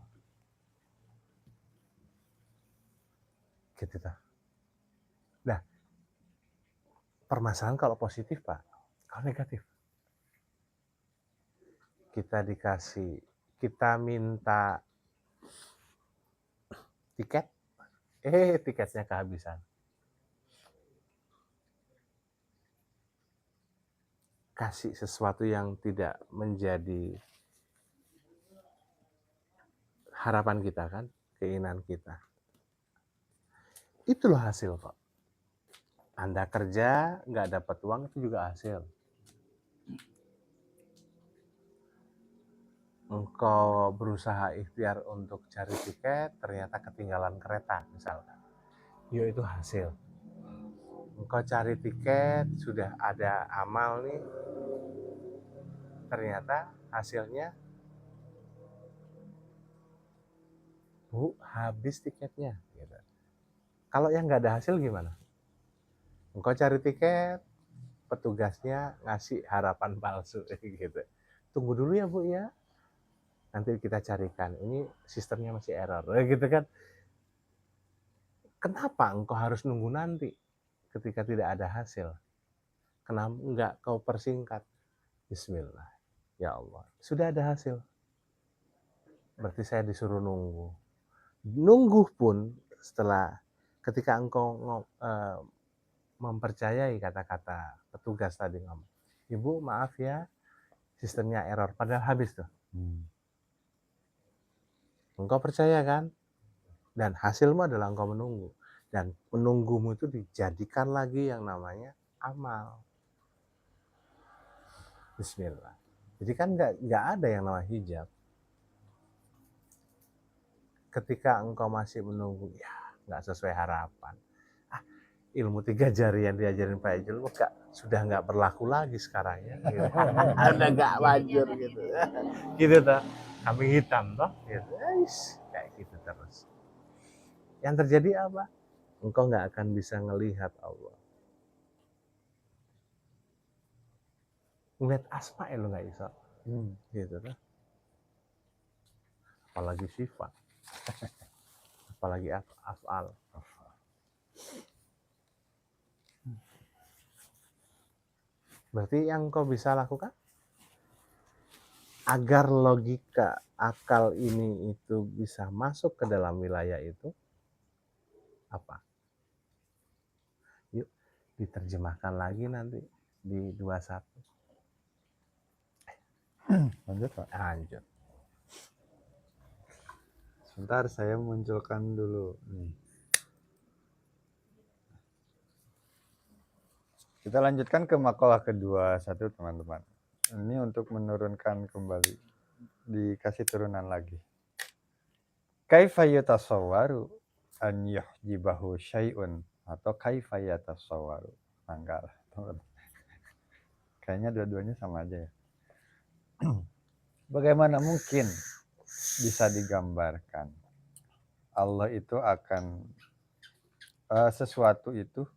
Gitu tak? Nah, permasalahan kalau positif Pak, kalau negatif. Kita minta tiket, tiketnya kehabisan. Kasih sesuatu yang tidak menjadi harapan kita kan, keinginan kita. Itulah hasil kok. Anda kerja nggak dapat uang itu juga hasil. Engkau berusaha ikhtiar untuk cari tiket, ternyata ketinggalan kereta misalkan. Ya itu hasil. Engkau cari tiket, sudah ada amal nih, ternyata hasilnya, Bu, habis tiketnya. Gitu. Kalau yang nggak ada hasil gimana? Engkau cari tiket, petugasnya ngasih harapan palsu gitu. Tunggu dulu ya Bu ya, nanti kita carikan. Ini sistemnya masih error, gitu kan? Kenapa engkau harus nunggu nanti ketika tidak ada hasil? Kenapa enggak kau persingkat? Bismillah, ya Allah, sudah ada hasil. Berarti saya disuruh nunggu. Nunggu pun setelah ketika engkau mempercayai kata-kata petugas tadi ngomong, Ibu maaf ya, sistemnya error, padahal habis tuh. Engkau percaya kan? Dan hasilmu adalah engkau menunggu. Dan menunggumu itu dijadikan lagi yang namanya amal. Bismillah. Jadi kan nggak ada yang namanya hijab. Ketika engkau masih menunggu, ya nggak sesuai harapan. Ilmu 3 jari yang diajarin Pak Ijul sudah nggak berlaku lagi sekarang ya. Gitu. Udah nggak manjur gitu. Gitu toh. Kambing hitam toh. Gitu. Kayak gitu terus. Yang terjadi apa? Engkau nggak akan bisa ngelihat Allah. Ngelihat asma lo nggak bisa. Gitu toh. Apalagi sifat. Apalagi af'al. Berarti yang kau bisa lakukan agar logika akal ini itu bisa masuk ke dalam wilayah itu apa? Yuk diterjemahkan lagi nanti di 21. Lanjut Pak. Lanjut. Sebentar saya munculkan dulu nih. Kita lanjutkan ke makalah kedua satu teman-teman. Ini untuk menurunkan kembali, dikasih turunan lagi. Kaifa yatasawwaru an yuhjibahu syai'un atau kaifa yatasawwaru. Enggak lah, teman-teman. Kayaknya dua-duanya sama aja ya. Bagaimana mungkin bisa digambarkan Allah itu akan sesuatu itu,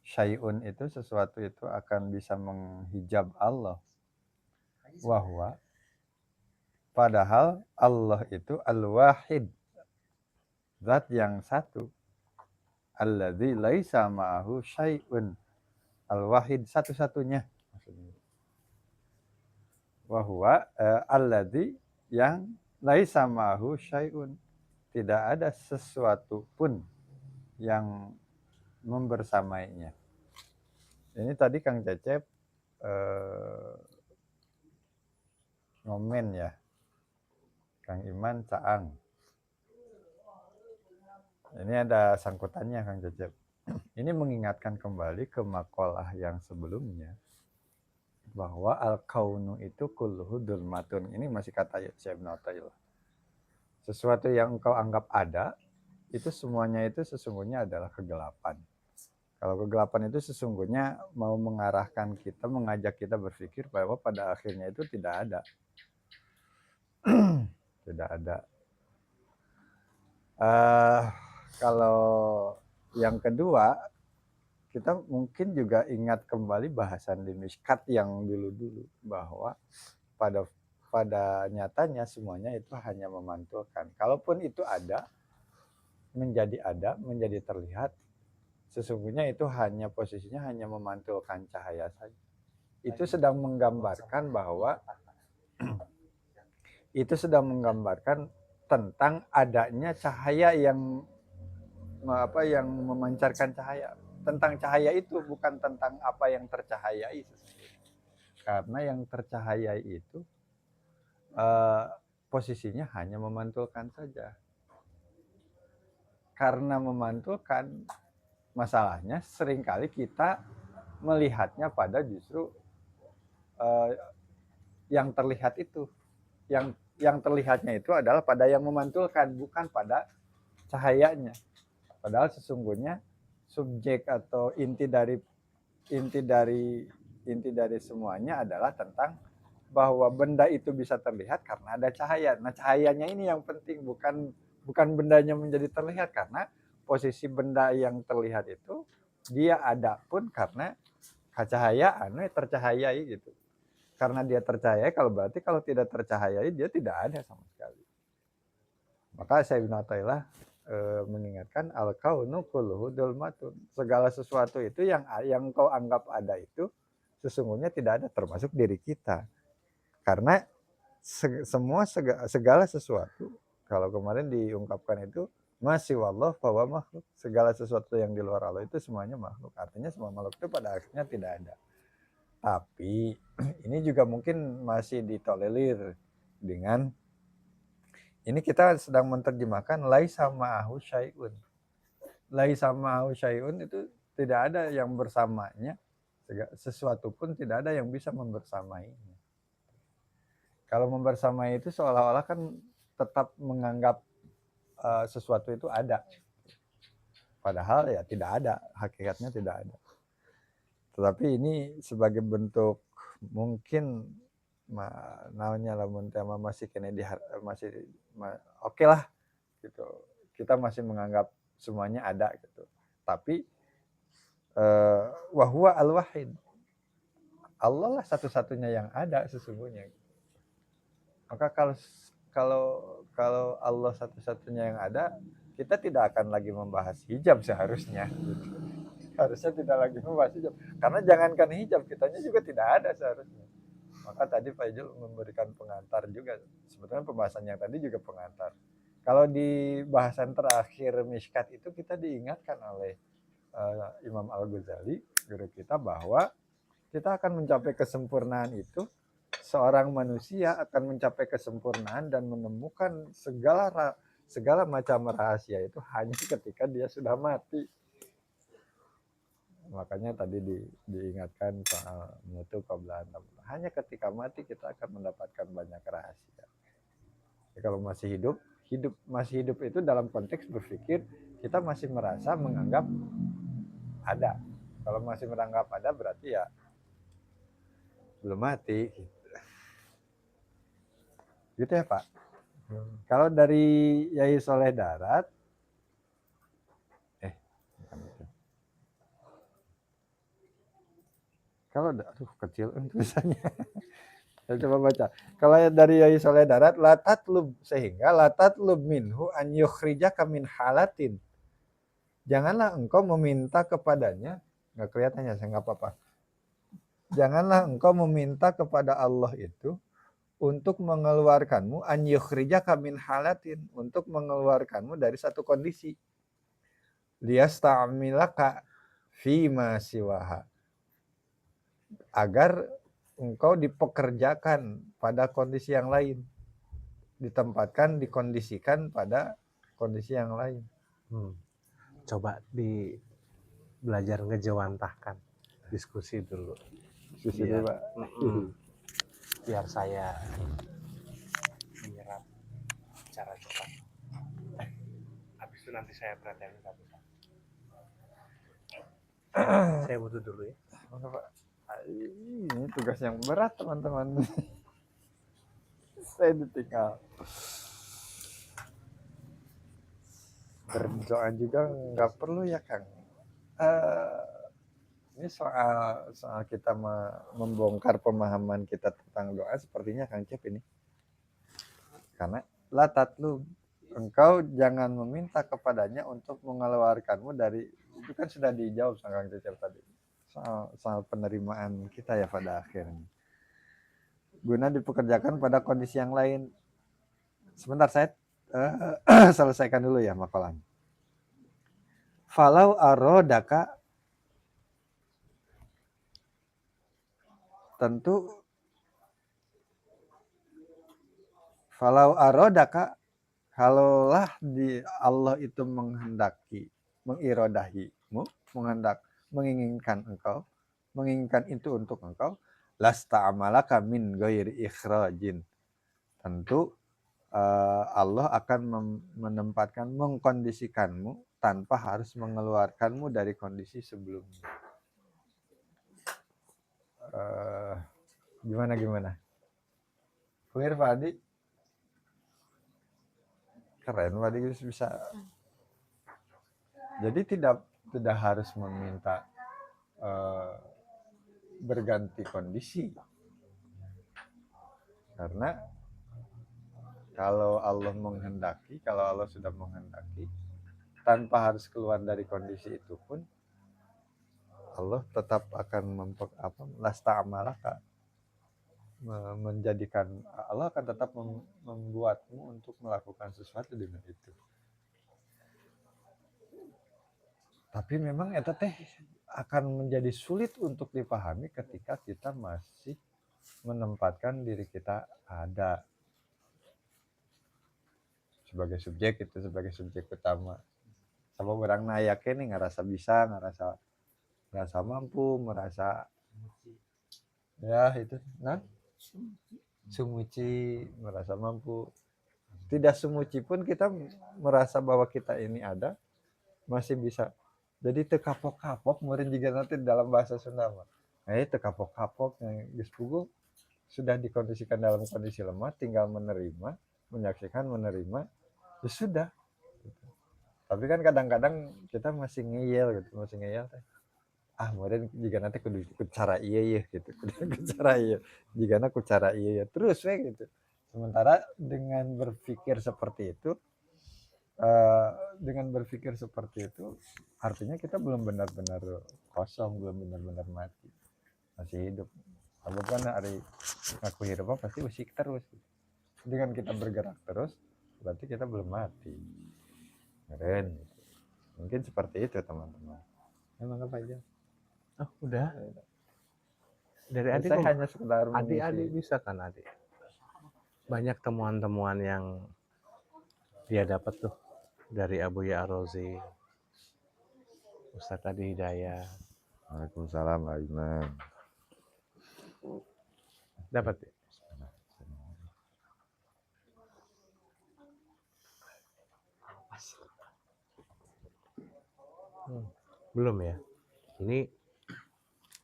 syai'un itu, sesuatu itu akan bisa menghijab Allah. Wahwa, padahal Allah itu al-wahid, zat yang satu. Alladzi laisa ma'ahu syai'un, al-wahid, satu-satunya. Wahwa alladzi yang laisa ma'ahu syai'un, tidak ada sesuatu pun yang membersamainya. Ini tadi Kang Cecep ngomen ya, Kang Iman Caang. Ini ada sangkutannya Kang Cecep. Ini mengingatkan kembali ke makalah yang sebelumnya bahwa al-kaunu itu kulluhu dzulmatun. Ini masih kata Syekh Ibnu Athaillah. Sesuatu yang engkau anggap ada, itu semuanya itu sesungguhnya adalah kegelapan. Kalau kegelapan itu sesungguhnya mau mengarahkan kita, mengajak kita berpikir bahwa pada akhirnya itu tidak ada. Tidak ada. Kalau yang kedua, kita mungkin juga ingat kembali bahasan di Mishkat yang dulu-dulu, bahwa pada nyatanya semuanya itu hanya memantulkan. Kalaupun itu ada, menjadi terlihat, sesungguhnya itu hanya posisinya hanya memantulkan cahaya saja. Itu sedang menggambarkan bahwa itu sedang menggambarkan tentang adanya cahaya yang memancarkan cahaya. Tentang cahaya itu, bukan tentang apa yang tercahayai. Karena yang tercahayai itu posisinya hanya memantulkan saja. Karena memantulkan, masalahnya seringkali kita melihatnya pada justru yang terlihat itu. Yang terlihatnya itu adalah pada yang memantulkan, bukan pada cahayanya. Padahal sesungguhnya subjek atau inti dari semuanya adalah tentang bahwa benda itu bisa terlihat karena ada cahaya. Nah, cahayanya ini yang penting, bukan bendanya menjadi terlihat, karena posisi benda yang terlihat itu dia ada pun karena cahayaan tercahayai gitu. Karena dia tercahayai, berarti kalau tidak tercahayai dia tidak ada sama sekali. Maka Syekh Ibnu Athaillah mengingatkan al-kaunu kulluhu dzulmatun. Segala sesuatu itu yang kau anggap ada itu sesungguhnya tidak ada, termasuk diri kita. Karena segala sesuatu, kalau kemarin diungkapkan itu masih wallah bahwa makhluk, segala sesuatu yang di luar Allah itu semuanya makhluk. Artinya semua makhluk itu pada akhirnya tidak ada. Tapi ini juga mungkin masih ditolerir dengan ini kita sedang menerjemahkan laisa ma'ahu syai'un. Laisa ma'ahu syai'un itu tidak ada yang bersamanya. Sesuatu pun tidak ada yang bisa membersamainya. Kalau membersamai itu seolah-olah kan tetap menganggap sesuatu itu ada. Padahal ya tidak ada, hakikatnya tidak ada. Tetapi ini sebagai bentuk mungkin namanya lamun tema masih kena oke lah gitu. Kita masih menganggap semuanya ada gitu. Tapi wahwa al-wahid. Allah lah satu-satunya yang ada sesungguhnya. Maka kalau Allah satu-satunya yang ada, kita tidak akan lagi membahas hijab seharusnya. Gitu. Harusnya tidak lagi membahas hijab. Karena jangankan hijab, kitanya juga tidak ada seharusnya. Maka tadi Pak Ijul memberikan pengantar juga. Sebetulnya pembahasan yang tadi juga pengantar. Kalau di bahasan terakhir Mishkat itu kita diingatkan oleh Imam Al-Ghazali, guru kita, bahwa kita akan mencapai kesempurnaan itu, seorang manusia akan mencapai kesempurnaan dan menemukan segala macam rahasia itu hanya ketika dia sudah mati. Makanya tadi diingatkan soal mutu qabla an tamut. Hanya ketika mati kita akan mendapatkan banyak rahasia. Jadi kalau masih hidup itu dalam konteks berpikir kita masih merasa menganggap ada. Kalau masih menganggap ada berarti ya belum mati. Gitu ya Pak. Kalau dari Yai Soleh Darat, kalau aduh kecil tulisannya. Saya coba baca. Kalau dari Yai Soleh Darat, sehingga latatlub minhu an yukhrijaka min halatin. Janganlah engkau meminta kepadanya, nggak kelihatannya, saya nggak apa-apa. Janganlah engkau meminta kepada Allah itu untuk mengeluarkanmu an yukhrijaka min halatin, untuk mengeluarkanmu dari satu kondisi. Liyasta'milaka fima siwaha. Agar engkau dipekerjakan pada kondisi yang lain, ditempatkan, dikondisikan pada kondisi yang lain. Coba belajar ngejawantahkan, diskusi dulu. Diskusi dulu Pak. Biar saya menyerap cara cepat. Habis itu nanti saya perhatikan satu-satu. Saya butuh dulu ya. Ini tugas yang berat teman-teman. Saya ditinggal. Berdoa juga nggak perlu ya Kang. Ini soal kita membongkar pemahaman kita tentang doa sepertinya Kang Cep ini. Karena engkau jangan meminta kepadanya untuk mengeluarkanmu dari, itu kan sudah dijawab sama Kang Cep tadi. Soal penerimaan kita ya pada akhirnya. Guna dipekerjakan pada kondisi yang lain. Sebentar saya selesaikan dulu ya makalan. Falau arodaka, tentu falau arodaka, kalaulah di Allah itu menghendaki, mengirodahi, menginginkan itu untuk engkau, lasta'amalaka min ghairi ikhrajin. Tentu Allah akan menempatkan, mengkondisikanmu tanpa harus mengeluarkanmu dari kondisi sebelumnya. Gimana? Clear Pak Adi? Keren Pak Adi bisa. Jadi tidak harus meminta berganti kondisi. Karena kalau Allah sudah menghendaki, tanpa harus keluar dari kondisi itu pun, Allah tetap akan lasta'amalaka, menjadikan, Allah akan tetap membuatmu untuk melakukan sesuatu dengan itu. Tapi memang eta teh akan menjadi sulit untuk dipahami ketika kita masih menempatkan diri kita ada sebagai subjek utama. Sama orang nayaknya nih ngerasa bisa, ngerasa mampu, merasa ya itu, nah sumuci, merasa mampu. Tidak sumuci pun kita merasa bahwa kita ini ada, masih bisa. Jadi tekapok-kapok meureun juga nanti dalam bahasa Sunda mah. Tekapok-kapok yang geus puguh sudah dikondisikan dalam kondisi lemah, tinggal menyaksikan, menerima, ya sudah. Tapi kan kadang-kadang kita masih ngeyel teh. Meureun juga nanti kudu cara ieu gitu. Jigana ku cara ieu terus we gitu. Sementara dengan berpikir seperti itu, artinya kita belum benar-benar kosong, belum benar-benar mati, masih hidup. Sebab kan hari ngaku hidup pasti usik terus. Dengan kita bergerak terus, berarti kita belum mati. Keren. Mungkin seperti itu teman-teman. Emang apa aja? Oh, udah. Dari adik saya hanya sekedar adik bisa kan adik. Banyak temuan-temuan yang dia dapat tuh dari Abu Ya'rozi, Ustaz Adi Hidayat. Waalaikumsalam Pak Imam. Dapat ya? Belum ya? Ini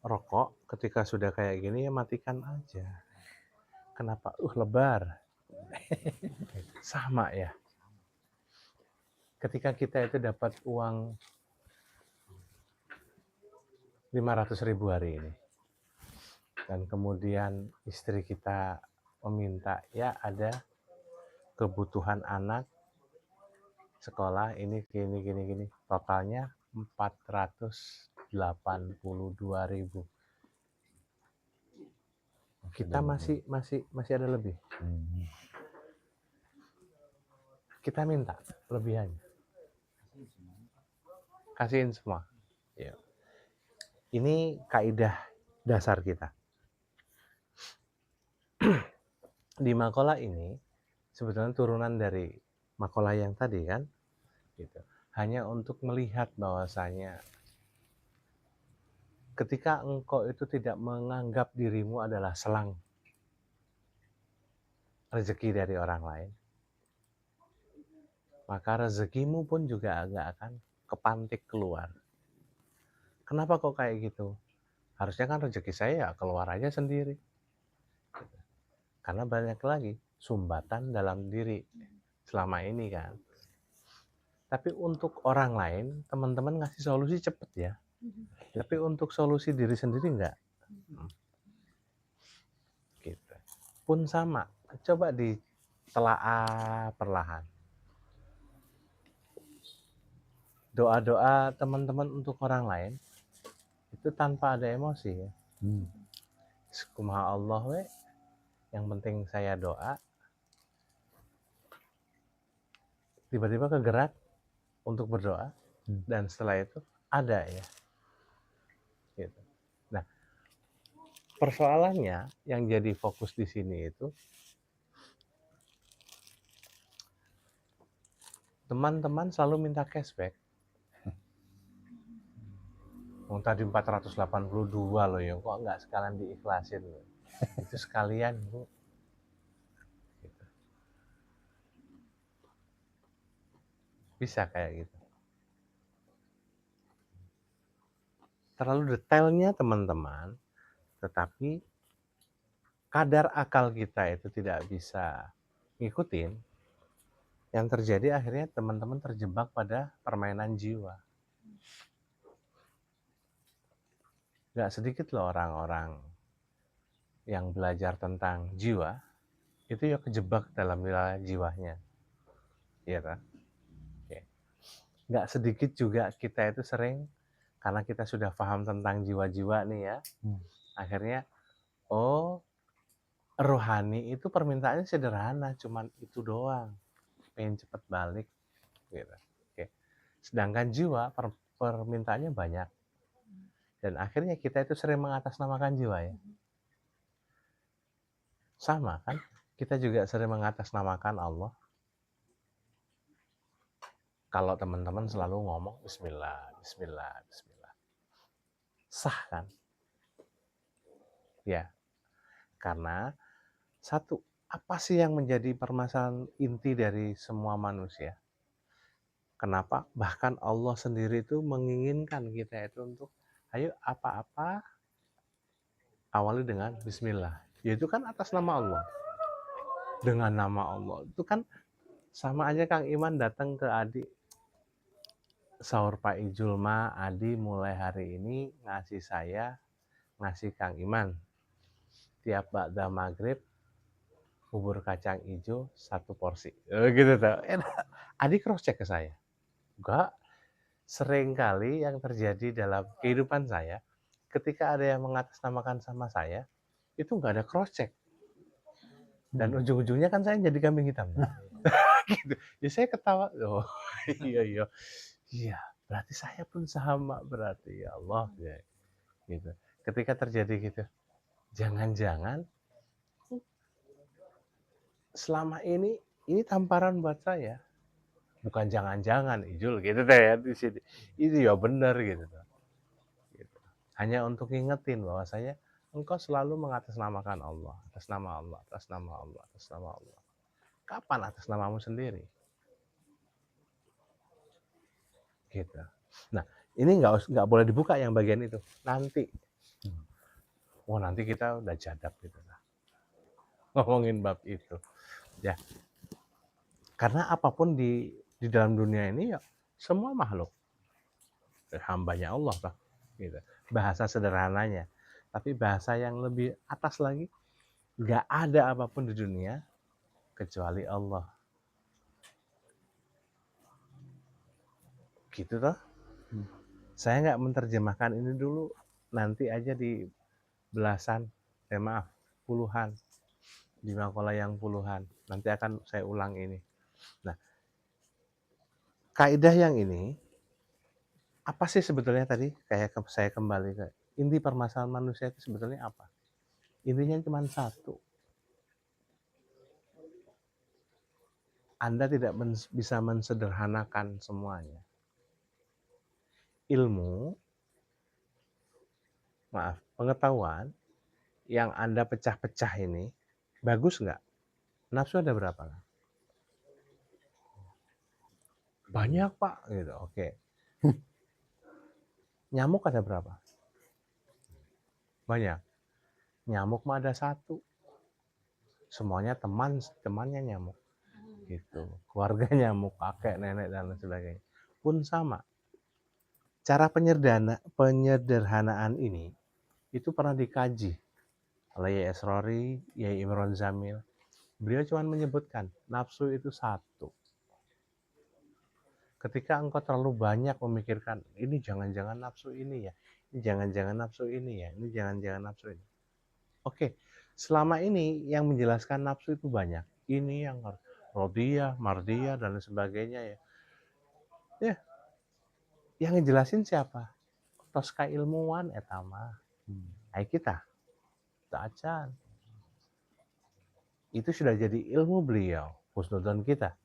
rokok ketika sudah kayak gini ya matikan aja. Kenapa? Lebar. Sama ya. Ketika kita itu dapat uang 500.000 hari ini, dan kemudian istri kita meminta, ya ada kebutuhan anak sekolah ini gini, totalnya 482.000. Kita masih ada lebih. Kita minta lebihannya. Kasihin semua. Ya. Ini kaidah dasar kita. Di makalah ini sebetulnya turunan dari makalah yang tadi kan, gitu. Hanya untuk melihat bahwasanya ketika engkau itu tidak menganggap dirimu adalah selang rezeki dari orang lain, maka rezekimu pun juga agak akan kepantik keluar. Kenapa kok kayak gitu? Harusnya kan rezeki saya ya keluar aja sendiri. Karena banyak lagi sumbatan dalam diri selama ini kan. Tapi untuk orang lain, teman-teman ngasih solusi cepet ya. Tapi untuk solusi diri sendiri enggak. Gitu. Pun sama, coba ditelaah perlahan. Doa-doa teman-teman untuk orang lain itu tanpa ada emosi ya. Kumaha Allah we, yang penting saya doa. Tiba-tiba kegerak untuk berdoa, dan setelah itu ada ya. Gitu. Nah, persoalannya yang jadi fokus di sini itu teman-teman selalu minta cashback. Tadi 482 loh ya, kok nggak sekalian diikhlasin loh. Itu sekalian Bu. Gitu. Bisa kayak gitu. Terlalu detailnya teman-teman, tetapi kadar akal kita itu tidak bisa ngikutin, yang terjadi akhirnya teman-teman terjebak pada permainan jiwa. Gak sedikit loh orang-orang yang belajar tentang jiwa, itu ya kejebak dalam wilayah jiwanya. Iya kan? Oke. Gak sedikit juga kita itu sering, karena kita sudah paham tentang jiwa-jiwa nih ya, akhirnya, oh rohani itu permintaannya sederhana, cuman itu doang, pengen cepet balik, gitu. Oke. Sedangkan jiwa permintaannya banyak, dan akhirnya kita itu sering mengatasnamakan jiwa ya. Sama kan? Kita juga sering mengatasnamakan Allah. Kalau teman-teman selalu ngomong Bismillah, Bismillah, Bismillah, sah kan? Ya, karena satu, apa sih yang menjadi permasalahan inti dari semua manusia? Kenapa bahkan Allah sendiri itu menginginkan kita itu untuk ayo apa-apa awali dengan Bismillah. Yaitu kan atas nama Allah. Dengan nama Allah. Itu kan sama aja Kang Iman datang ke adik, sahur Pak Ijul Ma, Adi mulai hari ini ngasih Kang Iman. Tiap ba'da maghrib, bubur kacang hijau 1 porsi. Gitu tuh. Adi cross check ke saya. Enggak, sering kali yang terjadi dalam kehidupan saya, ketika ada yang mengatasnamakan sama saya, itu nggak ada cross check. Dan ujung-ujungnya kan saya jadi kambing hitam. Gitu. Ya saya ketawa, oh iya, iya, berarti saya pun sama berarti ya Allah, ya, gitu. Ketika terjadi gitu, jangan-jangan selama ini tamparan buat saya. Bukan jangan-jangan Ijul gitu deh ya di sini. Itu ya benar gitu. Gitu. Hanya untuk ngingetin bahwa saya engkau selalu mengatasnamakan Allah, atas nama Allah, atas nama Allah, atas nama Allah. Kapan atas namamu sendiri? Gitu. Nah, ini nggak boleh dibuka yang bagian itu. Nanti, nanti kita udah jadab gitu lah. Ngomongin bab itu, ya. Karena apapun di dalam dunia ini ya semua makhluk hambanya Allah lah. Gitu. Bahasa sederhananya, tapi bahasa yang lebih atas lagi, nggak ada apapun di dunia kecuali Allah. Gitu toh. Saya nggak menerjemahkan ini dulu, nanti aja di belasan, maaf, puluhan, di makalah yang puluhan, nanti akan saya ulang ini. Nah, kaidah yang ini, apa sih sebetulnya tadi, kayak saya kembali ke inti permasalahan manusia itu sebetulnya apa? Intinya cuma satu. Anda tidak bisa mensederhanakan semuanya. Ilmu, pengetahuan yang Anda pecah-pecah ini, bagus nggak? Nafsu ada berapa? Banyak Pak, gitu. Oke. Nyamuk ada berapa? Banyak. Nyamuk mah ada 1. Semuanya temannya nyamuk. Gitu. Keluarga nyamuk, kakek, nenek dan lain sebagainya. Pun sama. Cara penyederhanaan ini itu pernah dikaji oleh Yai Esrori, Yai Imron Zamil. Beliau cuma menyebutkan nafsu itu 1. Ketika engkau terlalu banyak memikirkan ini jangan-jangan nafsu ini ya, ini jangan-jangan nafsu ini ya, ini jangan-jangan nafsu ini. Oke, selama ini yang menjelaskan nafsu itu banyak. Ini yang rodiyah, mardiyah dan lain sebagainya ya. Ya, yang ngejelasin siapa? Toska ilmuwan etama. Hai kita acan. Itu sudah jadi ilmu beliau, husnudzon kita.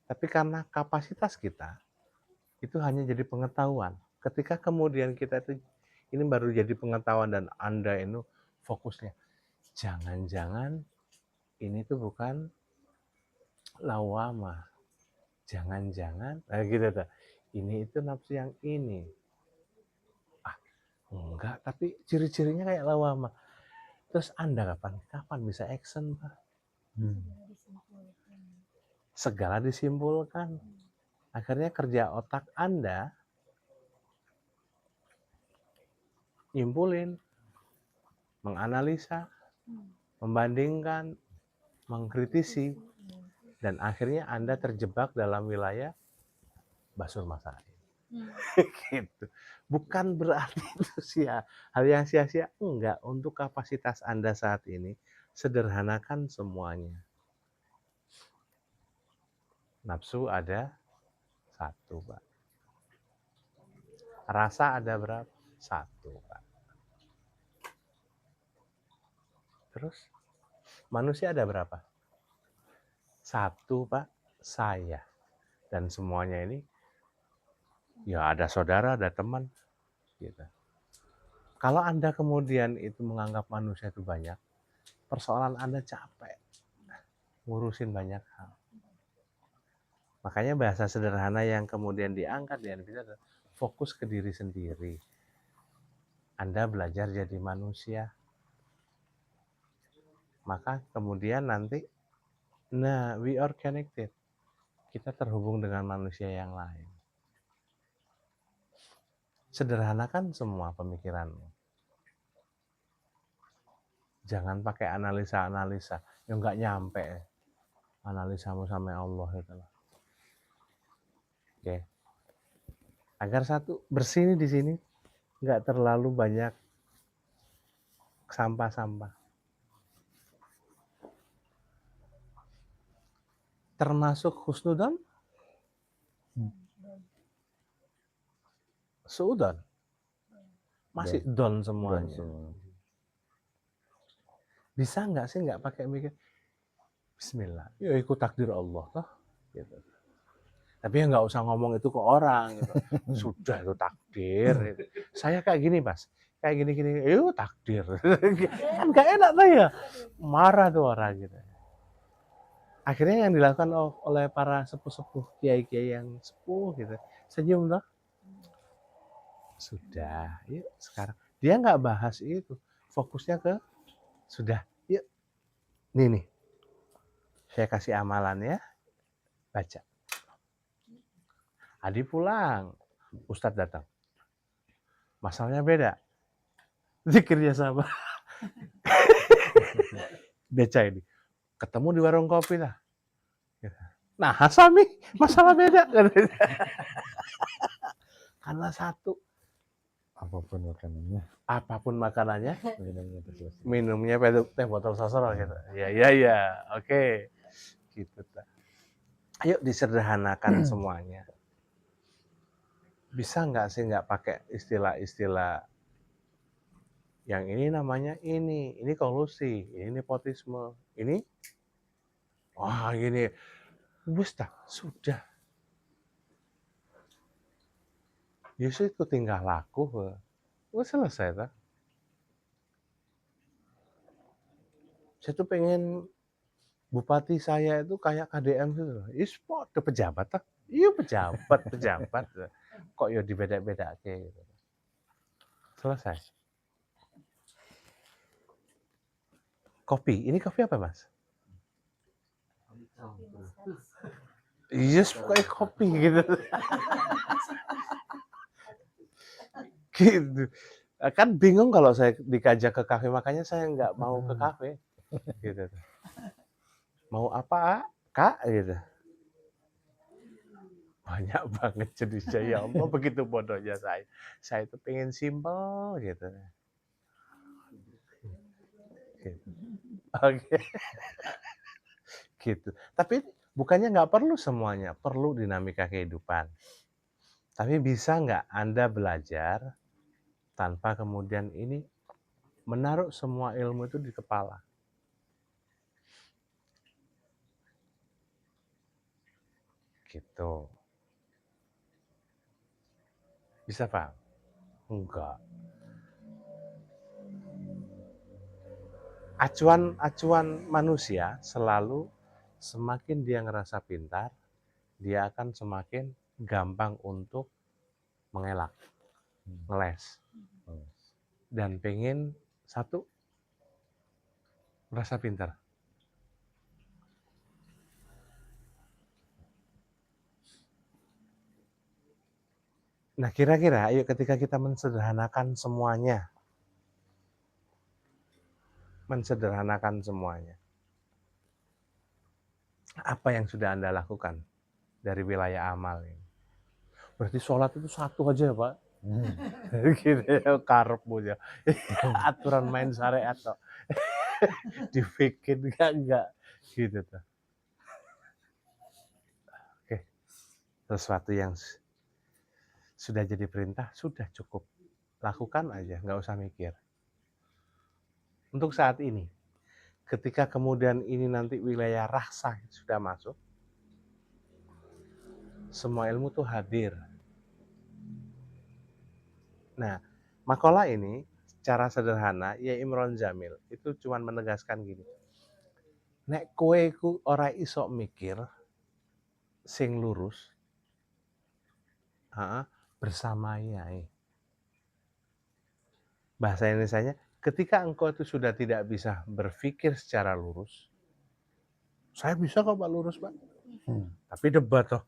Tapi karena kapasitas kita itu hanya jadi pengetahuan, Ketika kemudian kita itu, ini baru jadi pengetahuan dan Anda itu fokusnya, jangan-jangan ini tuh bukan lawamah, jangan-jangan, gitu tuh, ini itu nafsu yang ini. Enggak, tapi ciri-cirinya kayak lawamah. Terus Anda kapan bisa action, Pak? Segala disimpulkan. Akhirnya kerja otak Anda nyimpulin, menganalisa, membandingkan, mengkritisi, dan akhirnya Anda terjebak dalam wilayah basur masail. Gitu. Bukan berarti itu hal yang sia-sia, enggak. Untuk kapasitas Anda saat ini, sederhanakan semuanya. Nafsu ada 1, Pak. Rasa ada berapa? 1, Pak. Terus manusia ada berapa? 1, Pak. Saya. Dan semuanya ini, ya ada saudara, ada teman. Gitu. Kalau Anda kemudian itu menganggap manusia itu banyak, persoalan Anda capek ngurusin banyak hal. Makanya bahasa sederhana yang kemudian diangkat di NPC adalah fokus ke diri sendiri. Anda belajar jadi manusia. Maka kemudian nanti, nah, we are connected. Kita terhubung dengan manusia yang lain. Sederhanakan semua pemikiranmu. Jangan pakai analisa-analisa yang nggak nyampe analisamu sama Allah itu loh. Oke. Agar satu bersih di sini, nggak terlalu banyak sampah-sampah. Termasuk husnudzon, suudzon, masih don semuanya. Bisa nggak sih nggak pakai mikir Bismillah, ya ikut takdir Allah toh, gitu. Tapi ya nggak usah ngomong itu ke orang, gitu. Sudah itu takdir. Gitu. Saya kayak gini, Mas, kayak gini-gini, itu takdir. Kan nggak enak tuh ya, marah tuh orang gitu. Akhirnya yang dilakukan oleh para sepuh-sepuh, kiai-kiai yang sepuh gitu, senyum toh. Sudah, yuk sekarang. Dia nggak bahas itu, fokusnya ke sudah, yuk. Nih, saya kasih amalan ya, baca. Adi pulang, Ustadz datang. Masalahnya beda. Zikirnya sama. Baca ini. Ketemu di warung kopi lah. Nah, Hasami, masalah beda. Karena satu, apapun makanannya, minumnya teh botol sosro gitu. Ya, oke. Gitu. Ayo disederhanakan semuanya. Bisa nggak sih nggak pakai istilah-istilah yang ini namanya ini kolusi, ini nepotisme, ini wah gini, sudah. Justru itu tinggal laku, selesai tak? Saya tuh pengen bupati saya itu kayak KDM gitu loh. Sport ke pejabat tak? Iya pejabat. Kok ya dibeda-beda kayak gitu. Selesai. Kopi, ini kopi apa Mas? Yes, pokoknya kopi gitu. Gitu. Kan bingung kalau saya dikajak ke kafe, makanya saya nggak mau ke kafe. Gitu. Mau apa, Kak? Gitu. Banyak banget jenisnya, ya Allah, begitu bodohnya saya. Saya itu pengen simpel gitu. Oke. Gitu. Tapi bukannya nggak perlu semuanya, perlu dinamika kehidupan. Tapi bisa nggak Anda belajar tanpa kemudian ini menaruh semua ilmu itu di kepala? Gitu. Bisa paham? Enggak. Acuan manusia selalu semakin dia ngerasa pintar, dia akan semakin gampang untuk mengelak, ngeles, dan pengen satu merasa pintar. Nah, kira-kira ayo ketika kita mensederhanakan semuanya, apa yang sudah Anda lakukan dari wilayah amal ini? Berarti sholat itu satu aja, Pak. Gitu ya, karep punya. Aturan main syariat toh. Dibikin enggak gitu tuh. Oke, sesuatu yang sudah jadi perintah, sudah cukup. Lakukan aja, nggak usah mikir. Untuk saat ini, ketika kemudian ini nanti wilayah rasa sudah masuk, semua ilmu tuh hadir. Nah, makalah ini secara sederhana, ya Imron Jamil itu cuma menegaskan gini. Nek kowe ku ora iso mikir sing lurus, bersama yai. Bahasa Indonesianya, ketika engkau itu sudah tidak bisa berpikir secara lurus, saya bisa kok Pak lurus Pak, tapi debat toh.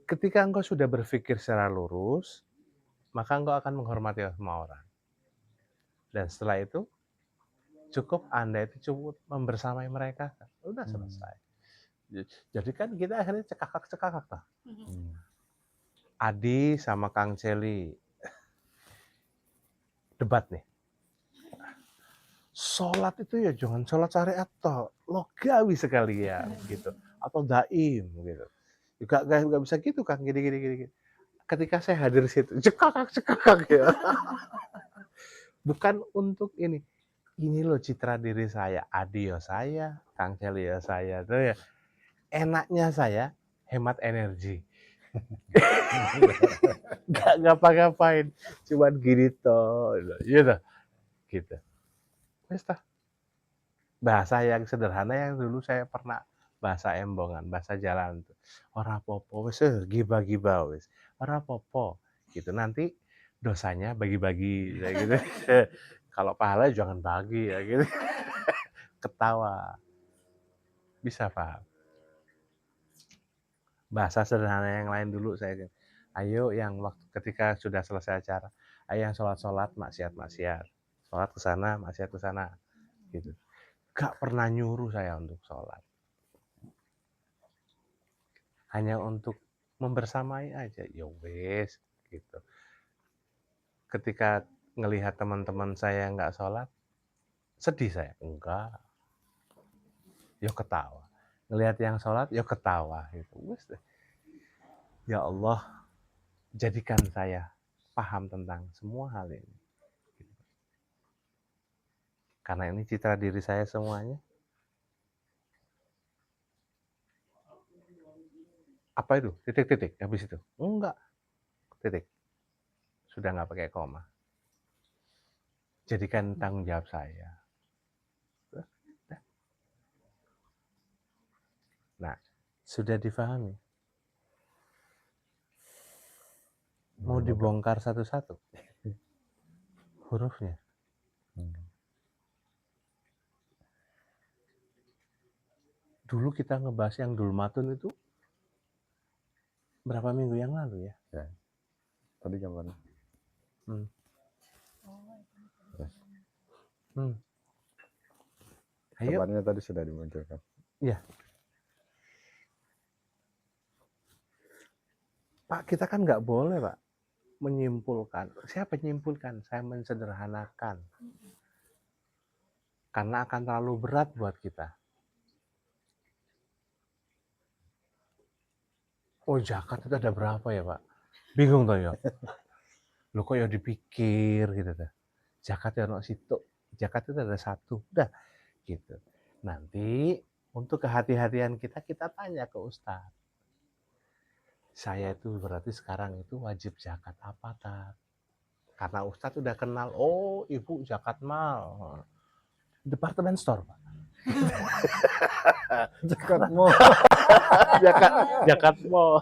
Ketika engkau sudah berpikir secara lurus, maka engkau akan menghormati semua orang. Dan setelah itu, cukup Anda itu cukup membersamai mereka, udah selesai. Jadi kan kita akhirnya cekakak toh. Adi sama Kang Celi debat nih. Sholat itu ya jangan sholat syariat toh, logawi sekalian gitu, atau daim gitu. Juga nggak bisa gitu kan, gini. Ketika saya hadir di situ, cekakak ya. Bukan untuk ini loh citra diri saya, Adi ya saya, Kang Celi ya saya, tuh ya. Enaknya saya hemat energi. Nggak ngapa-ngapain, cuman gini toh, gitu. Bahasa yang sederhana yang dulu saya pernah bahasa embongan, bahasa jalan tuh. Ora popo wis giba-giba wis. Ora popo gitu. Nanti dosanya bagi-bagi kayak gitu. Kalau pahala jangan bagi ya gitu. Ketawa. Bisa paham. Bahasa sederhana yang lain dulu saya ayo yang waktu ketika sudah selesai acara, ayo yang sholat maksiat. Sholat ke sana, maksiat ke sana gitu. Gak pernah nyuruh saya untuk sholat. Hanya untuk membersamai aja, ya wes gitu. Ketika ngelihat teman-teman saya nggak sholat, sedih saya, enggak. Yo ketawa. Ngelihat yang sholat, yo ketawa gitu. Wes deh. Ya Allah, jadikan saya paham tentang semua hal ini. Karena ini citra diri saya semuanya. Apa itu? Titik-titik habis itu? Enggak. Titik. Sudah nggak pakai koma. Jadikan tanggung jawab saya. Nah, sudah difahami. Mau dibongkar satu-satu hurufnya. Dulu kita ngebahas yang Dulmatun itu berapa minggu yang lalu ya? Ya. Tadi kapan? Ayo. Kabarnya tadi sudah dimunculkan. Iya. Pak, kita kan nggak boleh Pak menyimpulkan. Saya menyimpulkan, saya mensederhanakan. Karena akan terlalu berat buat kita. Oh zakat itu ada berapa ya Pak? Bingung toh ya. Loh kok ya dipikir gitu tuh. Zakat ya ono situ. Zakat itu ada satu. Udah gitu. Nanti untuk kehati-hatian kita tanya ke Ustadz. saya itu berarti sekarang itu wajib zakat apa, Tat? Karena Ustadz udah kenal, oh ibu zakat mal. Departemen store, Pak. Zakat mal. Zakat mal.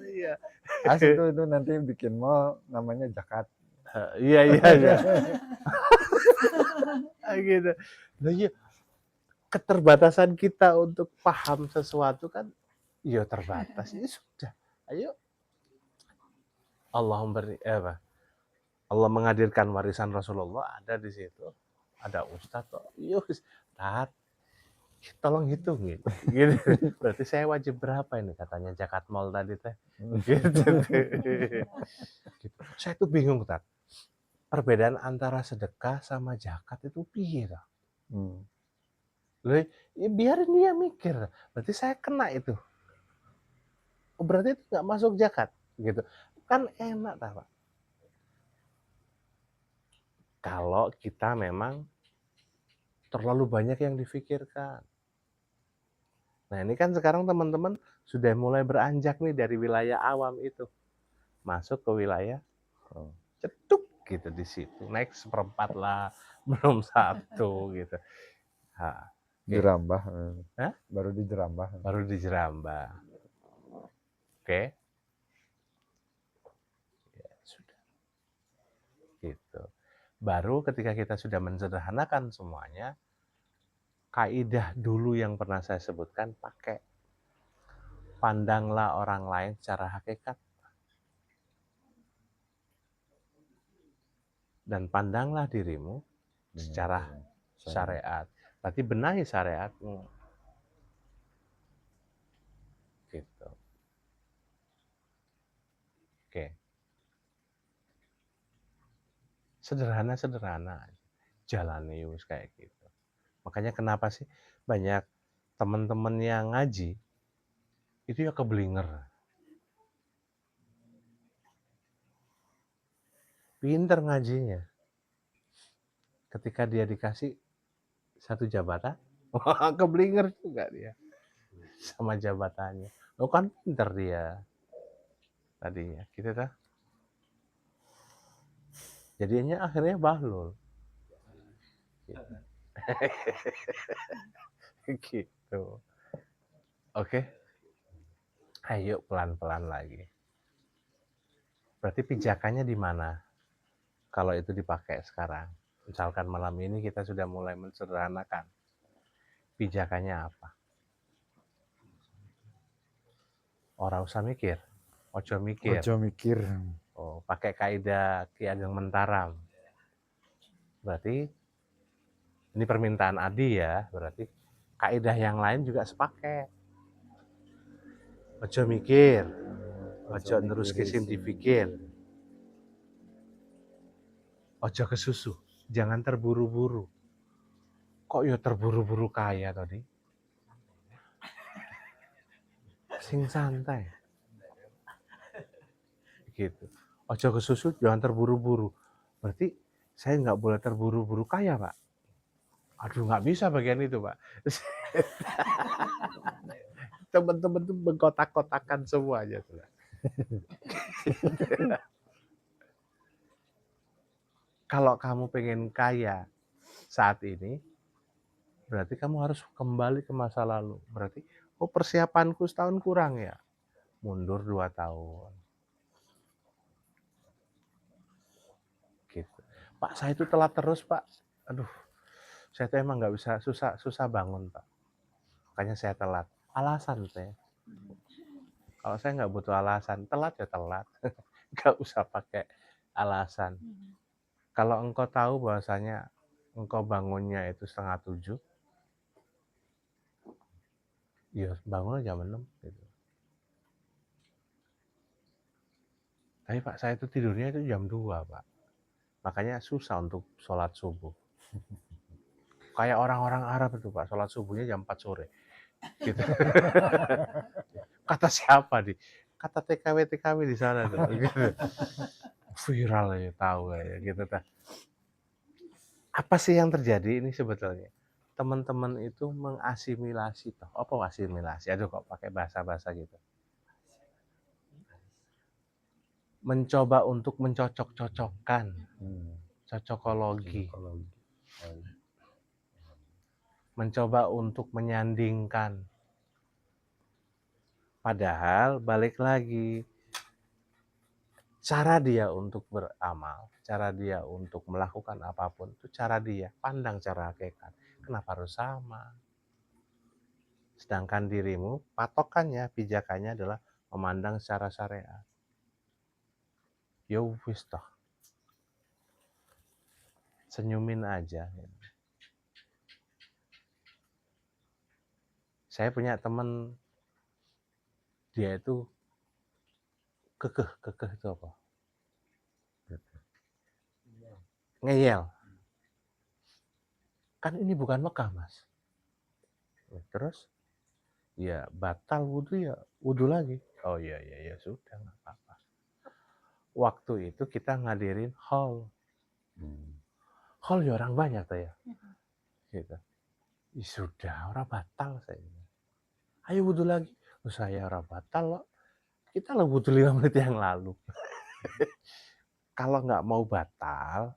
Iya. Asli itu nanti bikin mal namanya zakat. Iya. Gitu. Nah, iya. Keterbatasan kita untuk paham sesuatu kan ya terbatas. Ini sudah. Ayo. Allah memberi apa? Allah menghadirkan warisan Rasulullah ada di situ. Ada ustadz kok. Yuk, Tat, tolong hitungin. Gitu. Berarti saya wajib berapa ini katanya zakat mal tadi teh. Gitu. Gitu. Saya tuh bingung, Tat. Perbedaan antara sedekah sama zakat itu piye, Tat? Loh, ya biarin dia mikir. Berarti saya kena itu. Oh, berarti itu nggak masuk zakat, gitu. Kan enak, Pak. Kalau kita memang terlalu banyak yang difikirkan. Nah, ini kan sekarang teman-teman sudah mulai beranjak nih dari wilayah awam itu. Masuk ke wilayah cetuk gitu di situ. Naik seperempat lah, belum satu gitu. Ha, Jerambah. Hah? Baru di Jerambah. Baru di Jerambah. Oke. Ya, sudah. Gitu. Baru ketika kita sudah mensederhanakan semuanya, kaidah dulu yang pernah saya sebutkan pakai pandanglah orang lain secara hakikat dan pandanglah dirimu secara syariat. Berarti benahi syariatmu. Gitu. Oke. Sederhana-sederhana jalani wis kayak gitu. Makanya kenapa sih banyak teman-teman yang ngaji itu ya keblinger. Pinter ngajinya. Ketika dia dikasih satu jabatan, keblinger juga dia sama jabatannya. Lo kan pinter dia tadinya, gitu kan? Jadinya akhirnya bahlul. Gitu. Oke. Ayo pelan-pelan lagi. Berarti pijakannya di mana? Kalau itu dipakai sekarang. Misalkan malam ini kita sudah mulai mensederhanakan. Pijakannya apa? Orang usah mikir. Ojo mikir. Ojo mikir. Oh, pakai kaidah Ki Ageng Mentaram. Berarti ini permintaan Adi ya, berarti kaidah yang lain juga sepaket. Ojo mikir. Ojo terus kisim dipikir. Ojo kesusu. Jangan terburu-buru. Kok ya terburu-buru kaya tadi? Sing santai. Gitu. Ojo kesusu, jangan terburu-buru. Berarti saya nggak boleh terburu-buru kaya, Pak. Aduh, nggak bisa bagian itu, Pak. Teman-teman tuh mengkotak-kotakan semuanya. Kalau kamu pengen kaya saat ini, berarti kamu harus kembali ke masa lalu. Berarti, oh persiapanku setahun kurang ya? Mundur 2 tahun. Gitu. Pak, saya itu telat terus, Pak. Aduh, saya tuh emang nggak bisa, susah bangun, Pak. Makanya saya telat. Alasan saya. Kalau saya nggak butuh alasan, telat ya telat. Nggak usah pakai alasan. Kalau engkau tahu bahwasanya engkau bangunnya itu 6:30, ya bangun jam 6 gitu. Tapi Pak, saya itu tidurnya itu jam 2, Pak. Makanya susah untuk sholat subuh. Kayak orang-orang Arab itu, Pak, sholat subuhnya jam 4 sore. Gitu. Kata siapa nih? Kata TKW di sana tuh. Gitu. Viral ya, tahu ya gitu. Apa sih yang terjadi ini sebetulnya? Teman-teman itu mengasimilasi toh. Apa asimilasi? Aduh kok pakai bahasa-bahasa gitu. mencoba untuk mencocok-cocokkan, cocokologi, Psikologi. Oh, mencoba untuk menyandingkan. Padahal balik lagi, cara dia untuk beramal, cara dia untuk melakukan apapun, itu cara dia, pandang cara hakikat. Kenapa harus sama? Sedangkan dirimu, patokannya, pijakannya adalah memandang secara syariat. Ya wis toh. Senyumin aja. Saya punya teman, dia itu kekeh itu apa? Ngeyel. Kan ini bukan Mekah, Mas. Terus ya batal wudhu, ya wudhu lagi. Oh iya sudah, nggak apa-apa. Waktu itu kita ngadirin haul. Haul ya orang banyak tuh ya. Gitu. Ya sudah, orang batal saya. Ayo wudhu lagi. Oh, saya orang batal loh. Kita lah wudhu 5 menit yang lalu. Kalau nggak mau batal,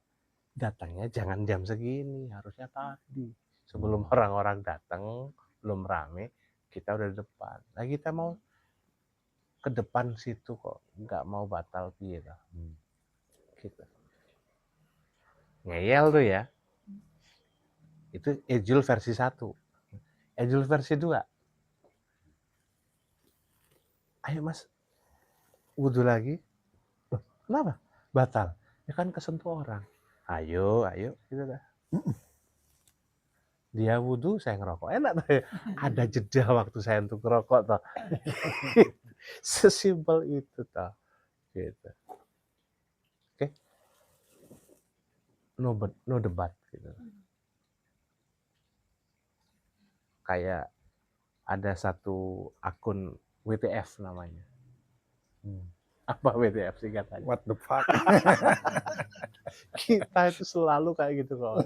datangnya jangan jam segini, harusnya tadi. Sebelum orang-orang datang, belum rame, kita udah di depan. Nah kita mau ke depan situ kok, nggak mau batal gitu. Gitu. Ngeyel tuh ya. Itu Ejul versi 1. Ejul versi 2. Ayo Mas, wudhu lagi. Kenapa? Batal. Ya kan kesentuh orang. Ayo, gitu dah. Dia wudhu, saya ngerokok. Enak tuh ya. Ada jeda waktu saya untuk ngerokok toh. Sesimpel itu toh. Gitu. Oke. No debat gitu. Kayak ada satu akun WTF namanya. Apa WTF singkatannya? What the fuck? Kita itu selalu kayak gitu kok.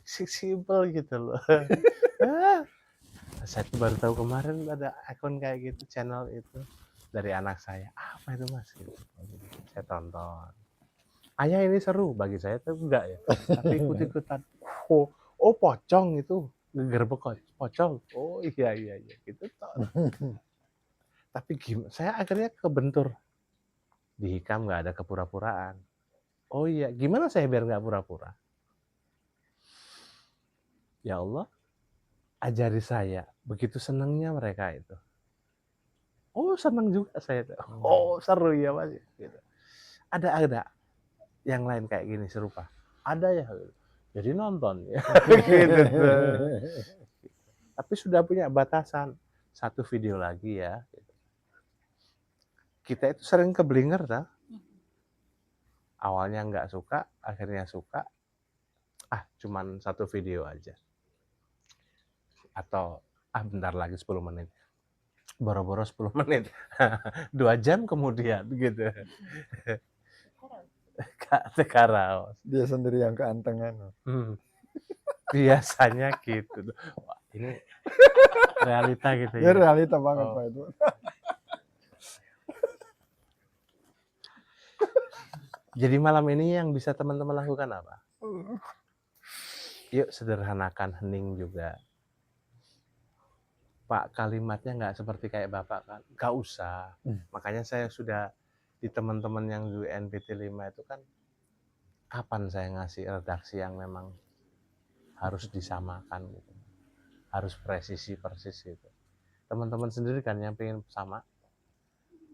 Simple gitu loh. Saya tuh baru tahu kemarin ada akun kayak gitu, channel itu dari anak saya. Apa itu Mas? Gitu. Saya tonton. Ayah ini seru, bagi saya tuh enggak ya. Tapi ikut-ikutan. Oh pocong itu, ngegerbek pocong. Oh iya gitu toh. Tapi gimana? Saya akhirnya kebentur. Di Hikam nggak ada kepura-puraan. Oh iya, gimana saya biar nggak pura-pura? Ya Allah, ajari saya. Begitu senangnya mereka itu. Oh senang juga saya. Oh seru ya Mas. Gitu. Ada yang lain kayak gini serupa. Ada ya. Jadi nonton ya. Gitu. Tapi sudah punya batasan. 1 video lagi ya. Kita itu sering keblinger dah. Awalnya nggak suka, akhirnya suka. Cuman 1 video aja. Atau bentar lagi 10 menit. Boro-boro 10 menit. 2 jam kemudian gitu. Kak Tekaraos. Dia sendiri yang keantengan. Biasanya gitu. Wah, ini realita gitu Ya ya. realita banget Pak itu. Jadi malam ini yang bisa teman-teman lakukan apa? Yuk sederhanakan hening juga. Pak, kalimatnya nggak seperti kayak Bapak kan? Nggak usah. Makanya saya sudah di teman-teman yang di NPT 5 itu kan, kapan saya ngasih redaksi yang memang harus disamakan gitu. Harus presisi persis gitu. Teman-teman sendiri kan yang pengen sama.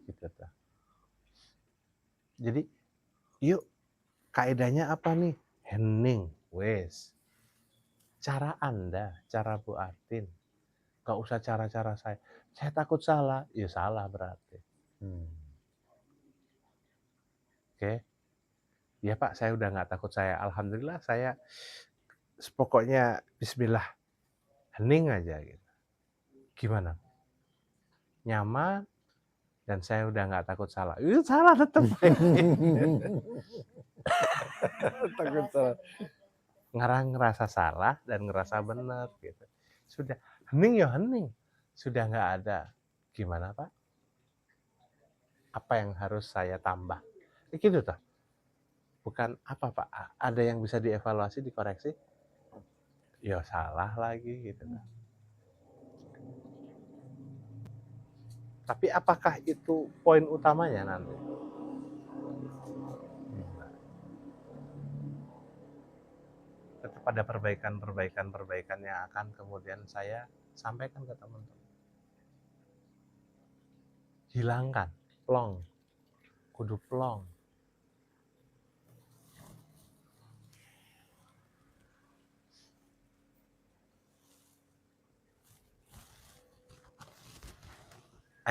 Gitu tuh. Jadi, yuk kaidahnya apa nih? Hening, wes. Cara Anda, cara Bu Atin. Gak usah cara-cara saya. Saya takut salah, ya salah berarti. Oke. Ya Pak, saya udah gak takut saya. Alhamdulillah saya pokoknya bismillah. Hening aja gitu. Gimana? Nyaman dan saya udah gak takut salah. Itu salah tetap. Takut salah. Ngerasa salah dan ngerasa benar gitu. Sudah hening ya hening. Sudah nggak ada. Gimana Pak? Apa yang harus saya tambah? Gitu toh. Bukan apa Pak, ada yang bisa dievaluasi, dikoreksi? Ya salah lagi gitu kan. Tapi apakah itu poin utamanya nanti? Tetap ada perbaikan yang akan kemudian saya sampaikan ke teman-teman. Hilangkan, plong, kudu plong.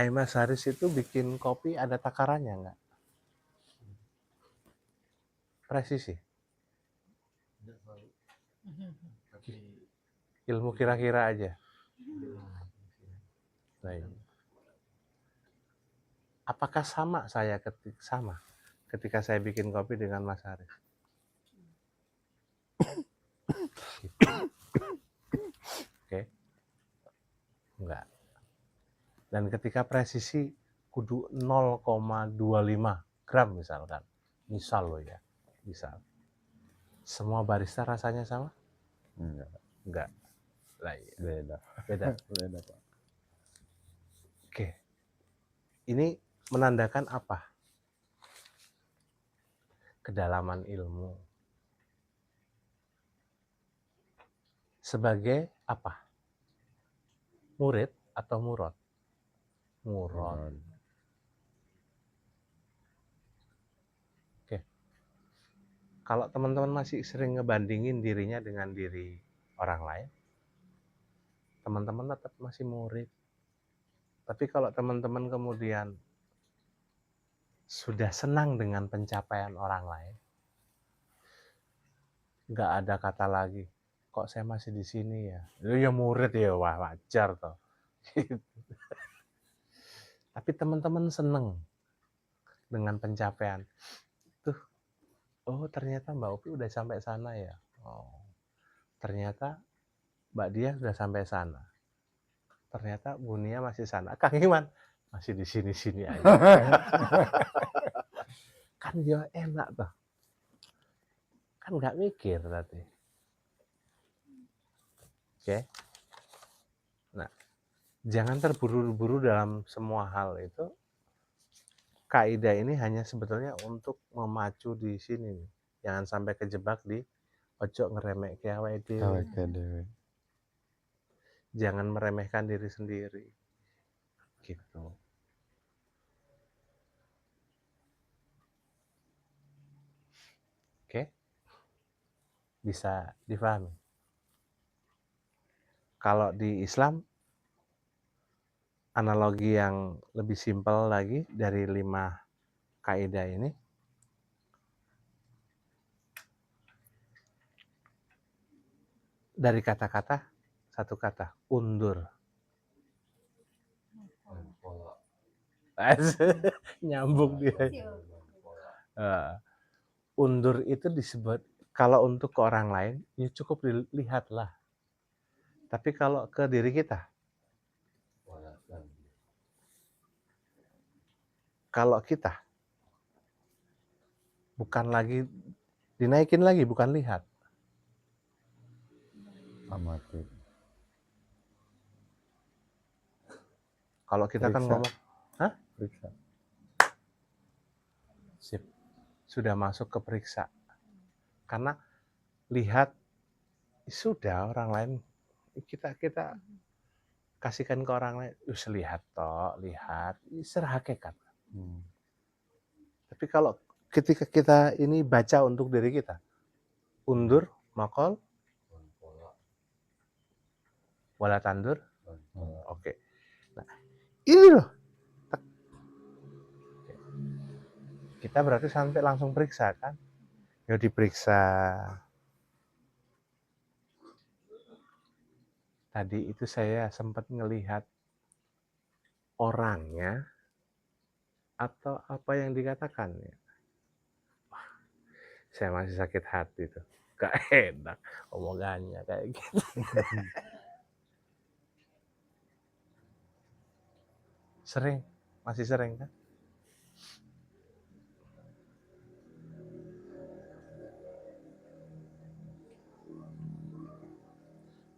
Mas Haris itu bikin kopi ada takarannya nggak? Presisi? Ilmu kira-kira aja. Baik. Apakah sama ketika saya bikin kopi dengan Mas Haris? Oke. Enggak. Dan ketika presisi kudu 0,25 gram misalkan. Misal loh ya. Misal. Semua barista rasanya sama? Enggak. Lah iya. Beda. Beda Pak. Oke. Ini menandakan apa? Kedalaman ilmu. Sebagai apa? Murid atau murad? Murad. Oke. Kalau teman-teman masih sering ngebandingin dirinya dengan diri orang lain, teman-teman tetap masih murid. Tapi kalau teman-teman kemudian sudah senang dengan pencapaian orang lain, nggak ada kata lagi, kok saya masih di sini ya? Ya murid ya, wah wajar toh. Tapi teman-teman seneng dengan pencapaian. Tuh, oh ternyata Mbak Upi udah sampai sana ya. Oh, ternyata Mbak Dia sudah sampai sana. Ternyata Bu Nia masih sana. Kang Iman masih di sini-sini aja. Kan ya enak toh. Kan nggak mikir tadi. Oke. Nah, jangan terburu-buru dalam semua hal itu. Kaidah ini hanya sebetulnya untuk memacu di sini. Jangan sampai kejebak di ojo ngeremek ke awake dhewe. Jangan meremehkan diri sendiri. Gitu. Oke? Bisa difahami. Kalau di Islam, analogi yang lebih simpel lagi dari 5 kaidah ini, dari kata-kata, satu kata, undur. Nyambung dia. Undur itu disebut, kalau untuk ke orang lain, ya cukup dilihatlah. Tapi kalau ke diri kita, kalau kita bukan lagi dinaikin lagi, bukan lihat, Amati. kalau kita kan ngomong, hah? Periksa. Sip. Sudah masuk ke periksa. Karena lihat sudah orang lain, kita kasihkan ke orang lain, lihat toh, lihat, secara hakikat. Tapi kalau ketika kita ini baca untuk diri kita, undur, makol, wala tandur, oke. Nah, ini loh. Kita berarti sampai langsung periksa kan? Ya diperiksa. Tadi itu saya sempat ngelihat orangnya atau apa yang dikatakan ya. Saya masih sakit hati tuh. Gak enak omongannya kayak gitu. Masih sering kan?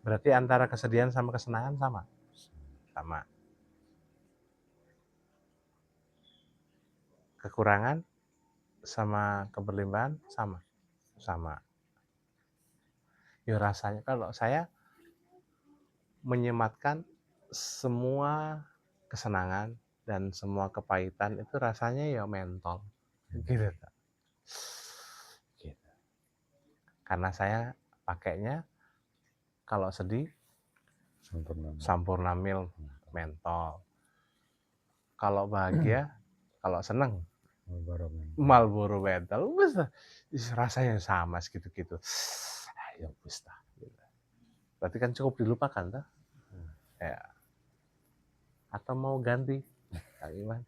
Berarti antara kesedihan sama kesenangan sama? Sama. Kekurangan sama keberlimpahan sama? Sama. Ya rasanya kalau saya menyematkan semua kesenangan dan semua kepahitan itu rasanya ya mentol. Gitu. Gitu. Karena saya pakainya kalau sedih Sampurna Mil mentol. Kalau bahagia, kalau seneng Marlboro mentol. Rasanya sama segitu-gitu. Ayo wis tah. Berarti kan cukup dilupakan tuh. Ya. Atau mau ganti Kang Iman?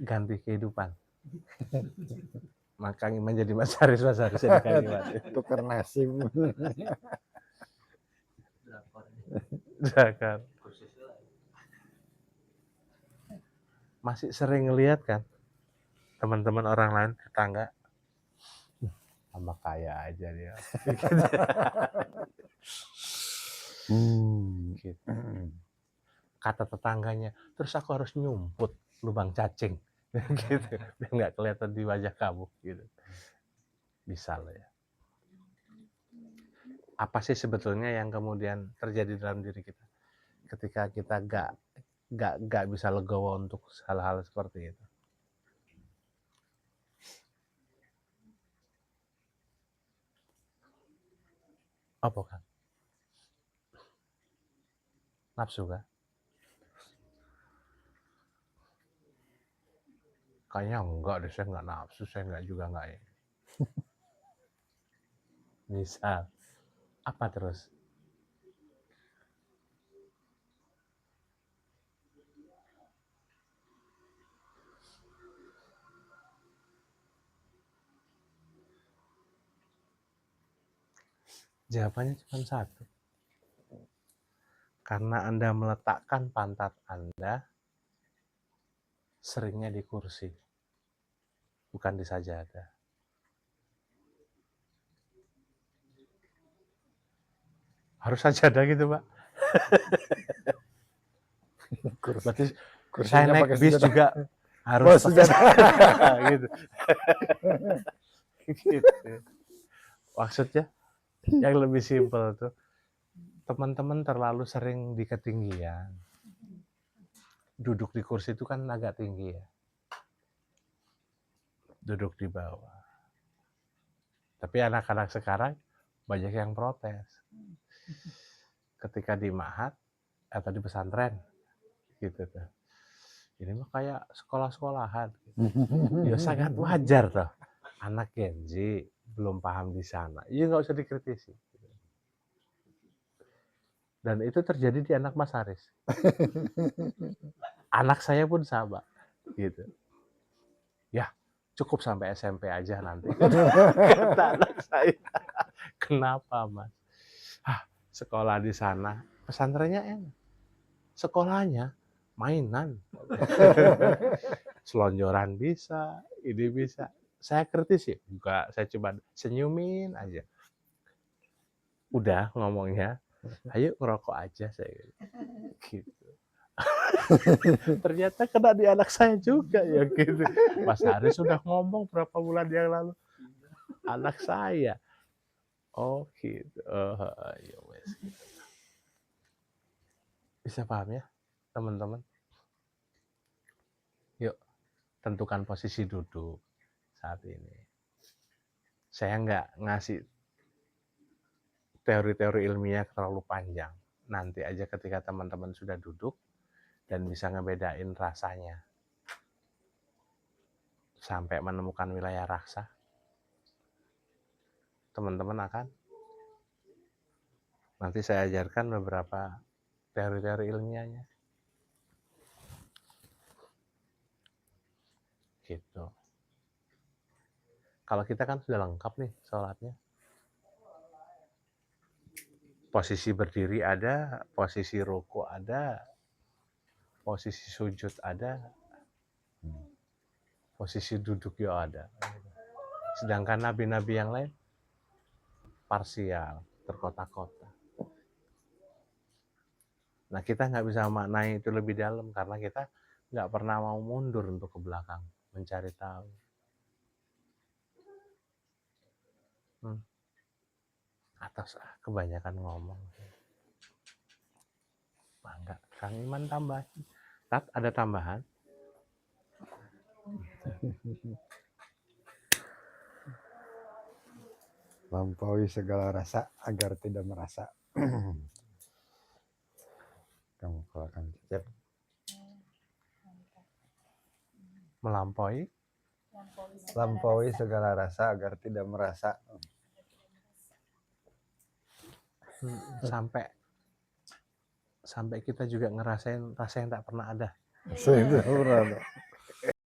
Ganti kehidupan. Maka Kang Iman jadi Mas Haris jadi Kang Iman. Tukar nasib. Drakor. Masih sering ngelihat kan teman-teman orang lain tetangga sama kaya aja dia. Gitu. Kata tetangganya, terus aku harus nyumput lubang cacing gitu biar nggak kelihatan di wajah kamu gitu. Bisa lah ya. Apa sih sebetulnya yang kemudian terjadi dalam diri kita ketika kita nggak bisa legowo untuk hal-hal seperti itu? Apa kan? Nafsu kan? Kayaknya enggak deh, saya enggak nafsu, saya enggak juga enggak ya. Misal, apa terus? Jawabannya cuma satu. Karena Anda meletakkan pantat Anda seringnya di kursi, bukan di sajadah. Harus sajadah gitu, Pak. Berarti saya naik bis juga harus sajadah gitu. Gitu. Maksudnya yang lebih simpel tuh, teman-teman terlalu sering di ketinggian. Duduk di kursi itu kan agak tinggi ya. Duduk di bawah. Tapi anak-anak sekarang banyak yang protes. Ketika di ma'had atau di pesantren gitu tuh. Ini mah kayak sekolah-sekolahan. Ya sangat wajar tuh. Anak Gen Z belum paham di sana. Ya nggak usah dikritisi. Dan itu terjadi di anak Mas Haris. Anak saya pun sama gitu. Ya, cukup sampai SMP aja nanti. Kata anak saya. Kenapa, Mas? Sekolah di sana, pesantrennya enak. Sekolahnya mainan. Selonjoran bisa, ini bisa. Saya kritisi, enggak, saya coba senyumin aja. Udah ngomongnya, ayo ngerokok aja saya gitu. Ternyata kena di anak saya juga ya gitu. Mas Haris sudah ngomong berapa bulan yang lalu. Anak saya. Oh gitu. Ya wes. Bisa paham ya, teman-teman? Yuk, tentukan posisi duduk saat ini. Saya nggak ngasih teori-teori ilmiah terlalu panjang. Nanti aja ketika teman-teman sudah duduk dan bisa ngebedain rasanya sampai menemukan wilayah raksa, teman-teman akan nanti saya ajarkan beberapa teori-teori ilmiahnya. Gitu. Kalau kita kan sudah lengkap nih sholatnya. Posisi berdiri ada, posisi ruku ada, posisi sujud ada, posisi duduk juga ada. Sedangkan nabi-nabi yang lain parsial, terkotak-kotak. Nah, kita nggak bisa maknai itu lebih dalam karena kita nggak pernah mau mundur untuk ke belakang mencari tahu. Atas kebanyakan ngomong. Bangga, Kang Iman tambahin. Tat, ada tambahan? Lampaui segala rasa agar tidak merasa. Kamu kalau Kang Cecep. Melampaui? Lampaui segala rasa agar tidak merasa. Sampai kita juga ngerasain rasa yang tak pernah ada. Saya tidak pernah ada.